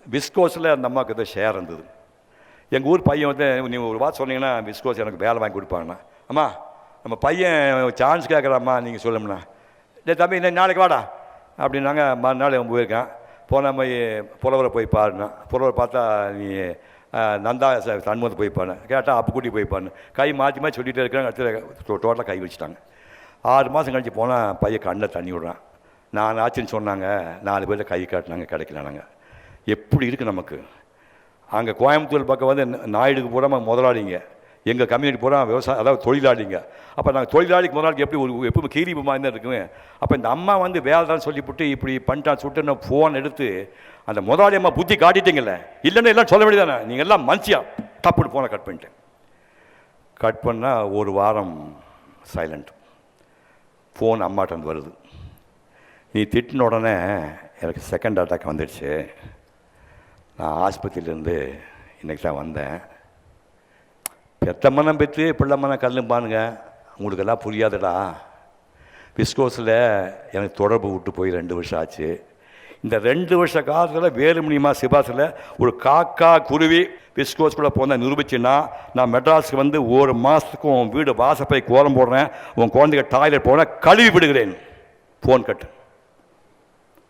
விஸ்கோஸில் அந்த அம்மாவுக்கு ஏதோ ஷேர் இருந்தது. எங்கள் ஊர் பையன் வந்து நீ ஒரு வார்த்தை சொன்னீங்கன்னா விஸ்கோஸ் எனக்கு வேலை வாங்கி கொடுப்பாங்கண்ணா. அம்மா நம்ம பையன் சான்ஸ் கேட்குறாம்மா, நீங்கள் சொல்லும்ண்ணா. டே தம்பி இந்த நாளைக்கு வாடா அப்படின்னாங்க. மறுநாள் அவன் போயிருக்கான். போன போய் புலவரை போய் பாருண்ணா. புலவரை பார்த்தா நீ நந்தா சண்முகத்தை போய் பாரு கேட்டால் அப்போ கூட்டி போய் பாருன்னு கை மாற்றி மாற்றி சொல்லிகிட்டே இருக்கிறாங்க. அடுத்து டோட்டலாக கை வச்சுட்டாங்க. 6 மாதம் கழிச்சு போனால் பையன் கண்ணில் தண்ணி விடுறான். நான் ஆச்சுன்னு சொன்னாங்க. 4 பேரில் கை காட்டினாங்க, கிடைக்கலானாங்க. எப்படி இருக்குது நமக்கு? அங்கே கோயம்புத்தூர் பக்கம் வந்து நாயுடுக்கு போகிறாமல் முதலாளிங்க, எங்கள் கம்யூனிட்டி பூரா விவசாயம், அதாவது தொழிலாளிங்க. அப்போ நாங்கள் தொழிலாளிக்கு முதலாளிக்கு எப்படி எப்பவும் கீரிப்பு மாதிரி தான் இருக்குமே. அப்போ இந்த அம்மா வந்து வேலை தான் சொல்லிவிட்டு இப்படி பண்ணிட்டான் சுட்டு நான் ஃபோன் எடுத்து அந்த முதலாளி அம்மா புத்தி காட்டிட்டீங்கல்ல, இல்லைன்னு எல்லாம் சொல்ல வேண்டியதானே, நீங்கள் எல்லாம் மனுஷியா தப்புட்டு ஃபோனை கட் பண்ணிட்டேன். கட் பண்ணால் 1 வாரம் சைலண்ட். ஃபோன் அம்மாட்டேருந்து வருது. நீ திட்டின உடனே எனக்கு செகண்ட் அட்டாக் வந்துடுச்சு. நான் ஆஸ்பத்திரியிலேருந்து இன்றைக்கி தான் வந்தேன். பெத்த மனம் பெற்று பிள்ளை மனம் கல்லும்பானுங்க, உங்களுக்கெல்லாம் புரியாதுடா. விஸ்கோஸில் எனக்கு தொடர்பு விட்டு போய் 2 வருஷம் ஆச்சு. இந்த 2 வருஷ காலத்தில் வேலுமணிமா சிபாஸில் ஒரு காக்கா குருவி விஸ்கோஸ்குள்ளே போன நிரூபிச்சுன்னா நான் மெட்ராஸுக்கு வந்து 1 மாதத்துக்கும் உன் வீடு வாசப்பை கோலம் போடுறேன், உன் குழந்தைங்க டாய்லெட் போனால் கழுவி விடுகிறேன். ஃபோன் கட்டு.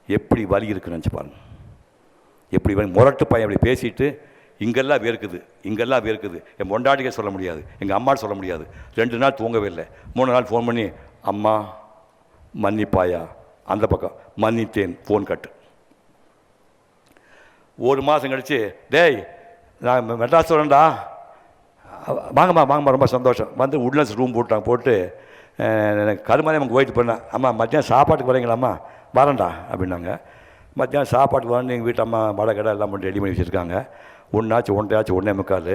எப்படி வலி இருக்குன்னு நினச்சி பாருங்க. எப்படி முரட்டு பையன் அப்படி பேசிட்டு இங்கெல்லாம் வேர்க்குது, இங்கெல்லாம் வேர்க்குது. என் பொண்டாட்டிக்கே சொல்ல முடியாது, எங்கள் அம்மாட்ட சொல்ல முடியாது. 2 நாள் தூங்கவே இல்லை. 3 நாள் ஃபோன் பண்ணி அம்மா மன்னிப்பாயா, அந்த பக்கம் மன்னித்தேன், ஃபோன் கட்டு. 1 மாதம் கழிச்சு டேய் நான் மெட்ராஸ் வரேன்டா, வாங்கம்மா வாங்கம்மா, ரொம்ப சந்தோஷம். வந்து உட்லன்ஸ் ரூம் போட்டாங்க. போட்டு கருமாரி நமக்கு போயிட்டு போனேன். அம்மா மத்தியானம் சாப்பாட்டுக்கு வரீங்களாம்மா? வரேன்டா அப்படின்னாங்க. மத்தியானம் சாப்பாட்டுக்கு வரேன்னு எங்கள் வீட்டு அம்மா வடை கடை எல்லாம் பண்ணி ரெடி பண்ணி வச்சுருக்காங்க. 1 ஆச்சு 1 ஆச்சு 1:45.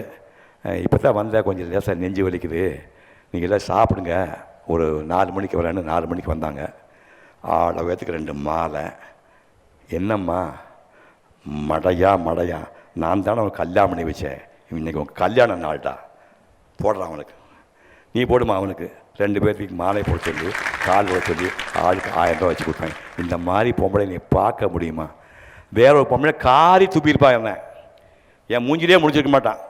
இப்போ தான் வந்தேன், கொஞ்சம் லேசாக நெஞ்சு வலிக்குது, நீங்கள் எல்லாம் சாப்பிடுங்க, ஒரு 4 மணிக்கு வரேன்னு 4 மணிக்கு வந்தாங்க. ஆளவேத்துக்கு 2 மாலை. என்னம்மா மடையா, நான் தானே அவனுக்கு கல்யாணம் பண்ணி வச்சேன், இன்றைக்கி உங்கள் கல்யாண நாள்டா, போடுறான் அவனுக்கு, நீ போடுமா அவனுக்கு. 2 பேர்த்துக்கு மாலை போட சொல்லி கால் போட சொல்லி ஆளுக்கு 1000 ரூபா வச்சு கொடுப்பாங்க. இந்த மாதிரி பொம்பளை நீ பார்க்க முடியுமா? வேற ஒரு பொம்பளை காரி துப்பியிருப்பா என்ன, என் மூஞ்சிலே முடிச்சிருக்க மாட்டான்.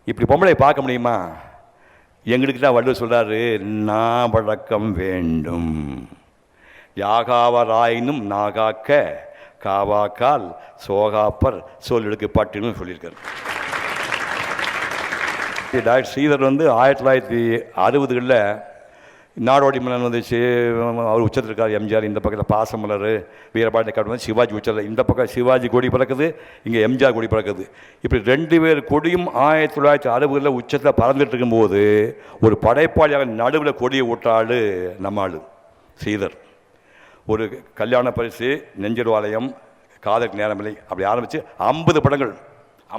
இப்படி பொம்பளை பார்க்க முடியுமா? எங்களுக்கு தான் வள்ளுவர் சொல்கிறாரு, நான் வழக்கம் வேண்டும் யாகாவராயினும் நாகாக்க காவாக்கால் சோகாப்பர் சொல்லெடுக்கு பட்டுன்னு சொல்லியிருக்காரு. டாக்டர் ஸ்ரீதர் வந்து 1960களில் நாடோடி மன்னன் வந்துச்சு, அவர் உச்சத்தில் இருக்கார். எம்ஜிஆர் இந்த பக்கத்தில் பாசமலர் வீரபாண்டிய காடு வந்து சிவாஜி உச்சத்தில், இந்த பக்கம் சிவாஜி கொடி பறக்குது, இங்கே எம்ஜிஆர் கொடி பறக்குது. இப்படி 2 பேர் கொடியும் 1960களில் உச்சத்தில் பறந்துட்டு இருக்கும்போது ஒரு படைப்பாளியாக நடுவில் கொடியை விட்டாள் நம்ம ஆள் ஸ்ரீதர். ஒரு கல்யாண பரிசு, நெஞ்சர்வாலயம், காதலுக்கு நேரமில்லை, அப்படி ஆரம்பித்து 50 படங்கள்,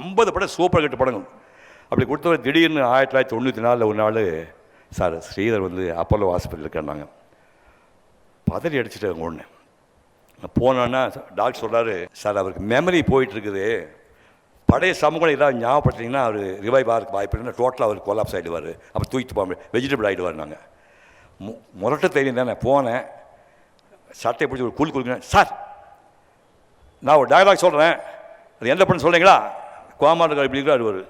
50 படம் சூப்பர் ஹிட் படங்கள் அப்படி கொடுத்தவர். திடீர்னு 1994 ஒரு நாள் சார் ஸ்ரீதர் வந்து அப்போலோ ஹாஸ்பிட்டல் இருக்கிறாங்க. பதறி அடிச்சுட்டாங்க. ஒன்று போனோன்னா டாக்டர் சொல்கிறாரு, சார் அவருக்கு மெமரி போயிட்டுருக்குது, பழைய சமூகம் ஏதாவது ஞாபகப்படுத்திங்கன்னா அவர் ரிவைவ் ஆகிறதுக்கு வாய்ப்பு இல்லைன்னா டோட்டலாக அவர் கொலாப்ஸ் ஆகிடுவார், அப்புறம் தூக்கிட்டு போக முடியாது, வெஜிடபிள் ஆகிடுவார். நாங்கள் முரட்ட தெரியும் தானே. போனேன், சட்டையை பிடிச்சி ஒரு கூலி கொடுக்குறேன். சார் நான் ஒரு டயலாக் சொல்கிறேன், அது எந்த பண்ண சொல்கிறீங்களா? கோமாண்டர் இப்படி இருக்கிறார். ஒரு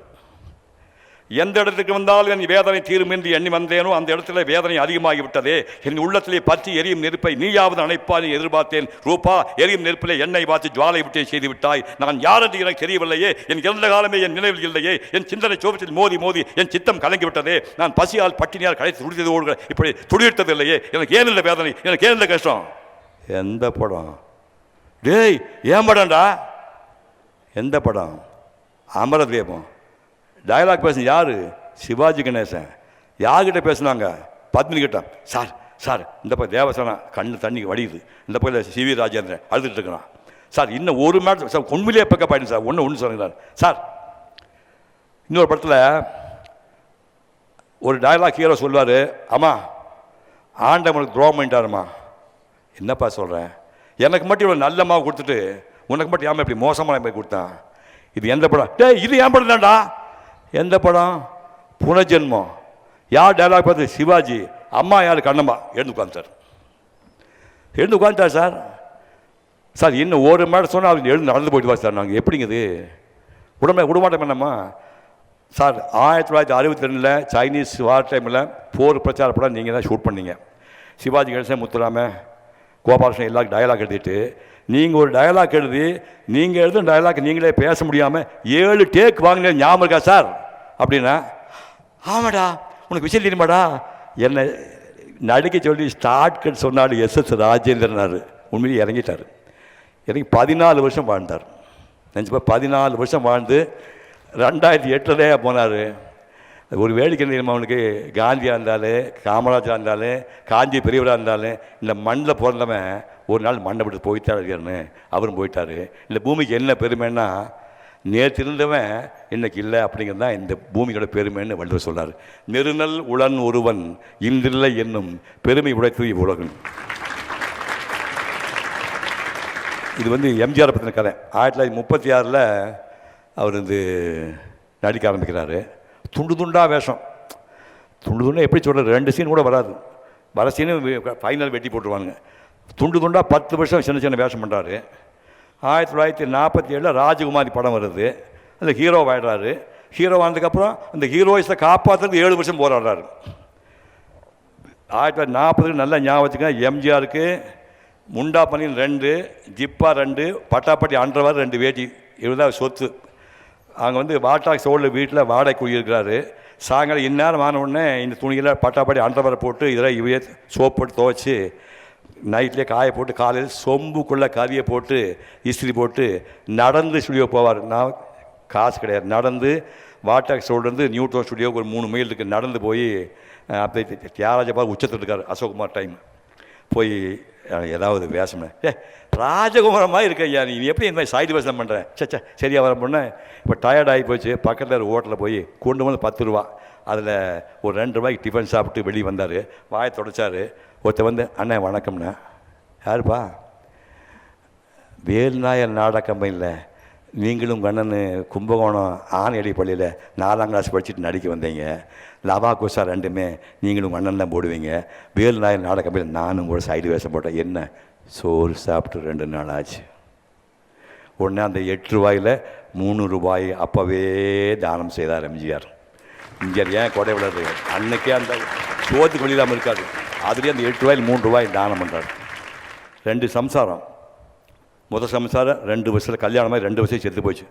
எந்த இடத்துக்கு வந்தாலும் என் வேதனை தீரும் என்று எண்ணி வந்தேனோ அந்த இடத்துல வேதனை அதிகமாகிவிட்டதே. என் உள்ளத்திலே பற்றி எரியும் நெருப்பை நீயாவது அணைப்பாய் எதிர்பார்த்தேன். ரூபா எரியும் நெருப்பிலே எண்ணெய் பார்த்து ஜுவாலை விட்டே செய்து விட்டாய். நான் யார் என்று எனக்கு தெரியவில்லையே, என் இறந்த காலமே என் நினைவில் இல்லையே, என் சிந்தனை சோபத்தில் மோதி மோதி என் சித்தம் கலங்கிவிட்டதே. நான் பசியால் பட்டினியால் கடைசி துடித்தது ஓடுகள் இப்படி துடித்தது இல்லையே. எனக்கு ஏன் இல்லை வேதனை, எனக்கு ஏன் இல்லை கஷ்டம்? எந்த படம்? டேய் ஏன் படம்டா? எந்த படம்? அமரதீபம். டயலாக் பேசுன யார்? சிவாஜி கணேசன். யார்கிட்ட பேசுனாங்க? பத்மினி கிட்ட. சார் சார் இந்த பக்கம் தேவசனா கண்ணு தண்ணி வடியுது, இந்த பக்கம் சிவி ராஜேந்திரன் அழுதுட்டு இருக்கிறான். சார் இன்னும் ஒரு மேட்ச் சார் உண்மையிலே பிக்கப் ஆகிடுங்க சார், ஒன்று சொல்லுங்கிறார். சார் இன்னொரு படத்தில் ஒரு டயலாக் ஹீரோ சொல்லுவார், அம்மா ஆண்டவனுக்கு துரோகம் பண்ணிட்டாருமா. என்னப்பா சொல்கிறேன்? எனக்கு மட்டும் இவ்வளோ நல்ல மாவு கொடுத்துட்டு உனக்கு மட்டும் ஏன் இப்படி மோசமான போய் கொடுத்தான்? இது எந்த படம்? இது ஏன் படம் தான்டா. எந்த படம்? புனர்ஜென்மம். யார் டயலாக் பார்த்து? சிவாஜி. அம்மா யார்? கண்ணம்மா. எழுந்து உட்காந்துட்டார் சார். சார் இன்னும் ஒரு மணி சொன்னால் அவர் எழுந்து நடந்து போயிட்டு வா சார். நாங்கள் எப்படிங்குது விடமாட்டோம் என்னம்மா சார். 1962 சைனீஸ் வார் டைமில் போர் பிரச்சார படம் நீங்கள் தான் ஷூட் பண்ணீங்க. சிவாஜி கணேசன், முத்துராம, கோபாலகிருஷ்ணன் எல்லாருக்கும் டயலாக் எழுதிட்டு நீங்கள் ஒரு டயலாக் எழுதி நீங்கள் எழுதும் டயலாக் நீங்களே பேச முடியாமல் 7 டேக் வாங்கினேன் ஞாபகம் இருக்கா சார் அப்படின்னா, ஆமாடா உனக்கு விஷயம் தெரியுமாடா என்னை நடிக்க சொல்லி ஸ்டார்ட் கட் சொன்னார் எஸ்.எஸ். ராஜேந்திரனார். உண்மையிலே இறங்கிட்டார். இறங்கி 14 வருஷம் வாழ்ந்தார். நினச்சிப்பா 14 வருஷம் வாழ்ந்து 2008 போனார். ஒரு வேடிக்கை தெரியுமா அவனுக்கு? காந்தியாக இருந்தாலும், காமராஜாக இருந்தாலும், காஞ்சி பெரியவராக இருந்தாலும், இந்த மண்ணில் பிறந்தவன் ஒரு நாள் மண்ணை விட்டு போய்த்தாருன்னு அவரும் போயிட்டார். இந்த பூமிக்கு என்ன பெருமைன்னா, நேற்று இருந்தவன் இன்னைக்கு இல்லை அப்படிங்கிறது தான் இந்த பூமியோட பெருமைன்னு வள்ளுவர் சொன்னார். நெருநல் உளன் ஒருவன் இன்றில்லை என்னும் பெருமை உடைத்து இவ்வுலகம். இது வந்து எம்ஜிஆரை பற்றின கதை. 1936 அவர் வந்து நடிக்க ஆரம்பிக்கிறாரு. துண்டு துண்டாக வேஷம். துண்டு துண்டாக எப்படி சொல்கிறது, 2 சீன் கூட வராது. வர சீனு ஃபைனல் வெட்டி போட்டுருவாங்க. துண்டு துண்டாக 10 வருஷம் சின்ன சின்ன வேஷம் பண்ணுறாரு. 1947 ராஜகுமாரி படம் வருது. அந்த ஹீரோ ஆகிடுறாரு. ஹீரோ ஆனதுக்கப்புறம் அந்த ஹீரோயிஸை காப்பாற்றுறதுக்கு 7 வருஷம் போராடுறாரு. 1940 நல்ல ஞாபகத்துக்கு எம்ஜிஆருக்கு முண்டா பனியன் 2, ஜிப்பா 2, பட்டாப்பட்டி அன்றவர் 2 வேட்டி. இதுதான் சொத்து. அங்கே வந்து வாட்டாக் சோழில் வீட்டில் வாடகை குடியிருக்கிறாரு. சாயங்காலம் இந்நேரம் ஆன உடனே இந்த துணியில் பட்டாப்பட்டி அன்றவரை போட்டு இதெல்லாம் இவையே சோப் போட்டு துவைச்சி நைட்லேயே காய போட்டு காலையில் சொம்புக்குள்ளே கறியை போட்டு இஸ்திரி போட்டு நடந்து ஸ்டுடியோ போவார். நான் காசு கிடையாது. நடந்து வாட்டாக் சோல்லேருந்து நியூட்டன் ஸ்டுடியோவுக்கு ஒரு 3 மைல் இருக்குது. நடந்து போய் அப்படியே தியாகராஜபா உச்சத்தில் இருக்கார். அசோக்குமார் டைம் போய் ஏதாவது வேஷம்னு ராஜகுமாரமாக இருக்க ஐயா நீ எப்படி இந்த மாதிரி சைடு வேஷம் பண்ணுறேன் சச்சா சரியாக வர பொண்ணு. இப்போ டயர்ட் ஆகி போச்சு. பக்கத்தில் ஒரு ஹோட்டலில் போய் கொண்டு வந்து 10 ரூபா, அதில் ஒரு 2 ரூபாய்க்கு டிஃபன் சாப்பிட்டு வெளியே வந்தார். வாயை தொடச்சார். ஒருத்தர் வந்து அண்ணே வணக்கம்ண்ணா. யாருப்பா? வேல்நாயர் நாடக கம்பெனியில் நீங்களும் கண்ணனு கும்பகோணம் ஆணையடி பள்ளியில் 4ஆம் கிளாஸ் படிச்சுட்டு நடிக்க வந்தீங்க. லவா கோசா 2மே நீங்களும் அண்ணன் தான் போடுவீங்க. வேல்நாயர் நாடக கம்பெனியில் நானும் கூட சைடு வேஷம் போட்டேன். என்ன சோறு சாப்பிட்டு 2 நாள் ஆச்சு. உடனே அந்த 8 ரூபாயில் 3 ரூபாய் அப்போவே தானம் செய்தார் எம்ஜிஆர். எம்ஜிஆர் ஏன் கொடை விடாது, அன்னைக்கே அந்த சோத்துக்கு வெளியிடாமல் இருக்காது. அதுலேயே அந்த 8 ரூபாயில் 3 ரூபாய் தானம் பண்ணுறாரு. 2 சம்சாரம். முதல் சம்சாரம் 2 வருஷத்தில் கல்யாணமாக 2 வருஷம் செத்து போச்சு.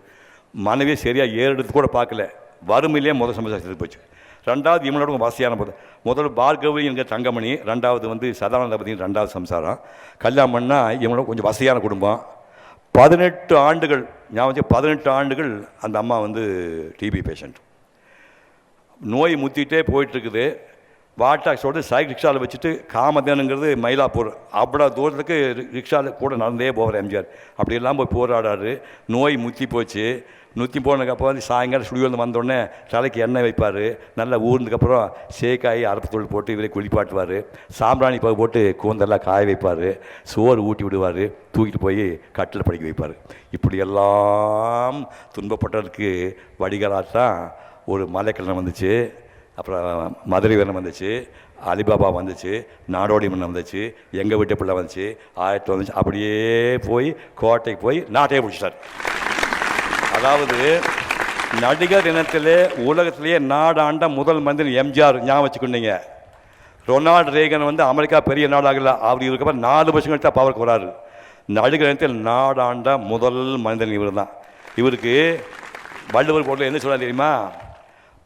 மனைவியை சரியாக ஏறெடுத்து கூட பார்க்கல. வறுமையிலே முதல் சம்சாரம் செத்து போச்சு. 2வது இவனோட வசதியான போது. முதல் பார்கவி என்கிற தங்கமணி, 2வது வந்து சதானந்தபதி 2வது சம்சாரம். கல்யாணம் பண்ணால் இவனோட கொஞ்சம் வசதியான குடும்பம். 18 ஆண்டுகள் ஞாபகம், 18 ஆண்டுகள் அந்த அம்மா வந்து டிபி பேஷண்ட். நோய் முத்திட்டே போயிட்டுருக்குது. வாட்டாக்ஸோடு சைக்கிள் ரிக்ஷாவில் வச்சுட்டு காமதேனுங்கிறது மயிலாப்பூர் அவ்வளோ தூரத்துக்கு ரிக்ஷாவில் கூட நடந்தே போவார் எம்ஜிஆர். அப்படியெல்லாம் போய் போராடாரு. நோய் முத்தி போச்சு. நுத்தி போனதுக்கப்புறம் வந்து சாயங்காலம் ஸ்டுடியோவில் வந்தோடனே தலைக்கு எண்ணெய் வைப்பார். நல்லா ஊர்னதுக்கப்புறம் சேக்காய் அரப்புத்தூள் போட்டு இவரே குளிப்பாட்டுவார். சாம்பிராணி பகு போட்டு கூந்தெல்லாம் காய வைப்பார். சோறு ஊட்டி விடுவார். தூக்கிட்டு போய் கட்டில் படிக்க வைப்பார். இப்படியெல்லாம் துன்பப்பட்டதுக்கு வடிகளாத்தான் ஒரு மலைக்கிழமை வந்துச்சு. அப்புறம் மதுரை வீரன் வந்துச்சு, அலிபாபா வந்துச்சு, நாடோடி மன்னன் வந்துச்சு, எங்கள் வீட்டு பிள்ளை வந்துச்சு, 1000 வந்துச்சு. அப்படியே போய் கோட்டைக்கு போய் நாட்டையே பிடிச்சிட்டார். அதாவது நடிகர் இனத்திலே உலகத்திலேயே நாடாண்ட முதல் மந்திரி எம்ஜிஆர். ஞாபகம் வச்சுக்கொண்டீங்க. ரொனால்டு ரேகன் வந்து அமெரிக்கா பெரிய நாடாகல, அவர் இதுக்கப்புறம் 4 வருஷம் கழித்து பவருக்கு வராரு. நடிகர் இனத்தில் நாடாண்ட முதல் மனிதன் இவர் தான். இவருக்கு வள்ளுவர் போட்டில் என்ன சொல்ல தெரியுமா?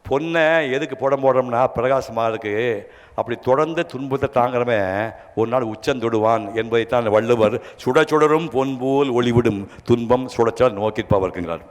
பொண்ணை எதுக்கு போடுறோம்னா பிரகாசமாக இருக்குது. அப்படி தொடர்ந்து துன்பத்தை தாங்கிறவன் ஒரு நாள் உச்சந்தொடுவான் என்பதைத்தான் வள்ளுவர் சுட சுடரும் பொன்போல் ஒளிவிடும் துன்பம் சுடச்சால் நோக்கிற்பவர்க்குங்கிறார்.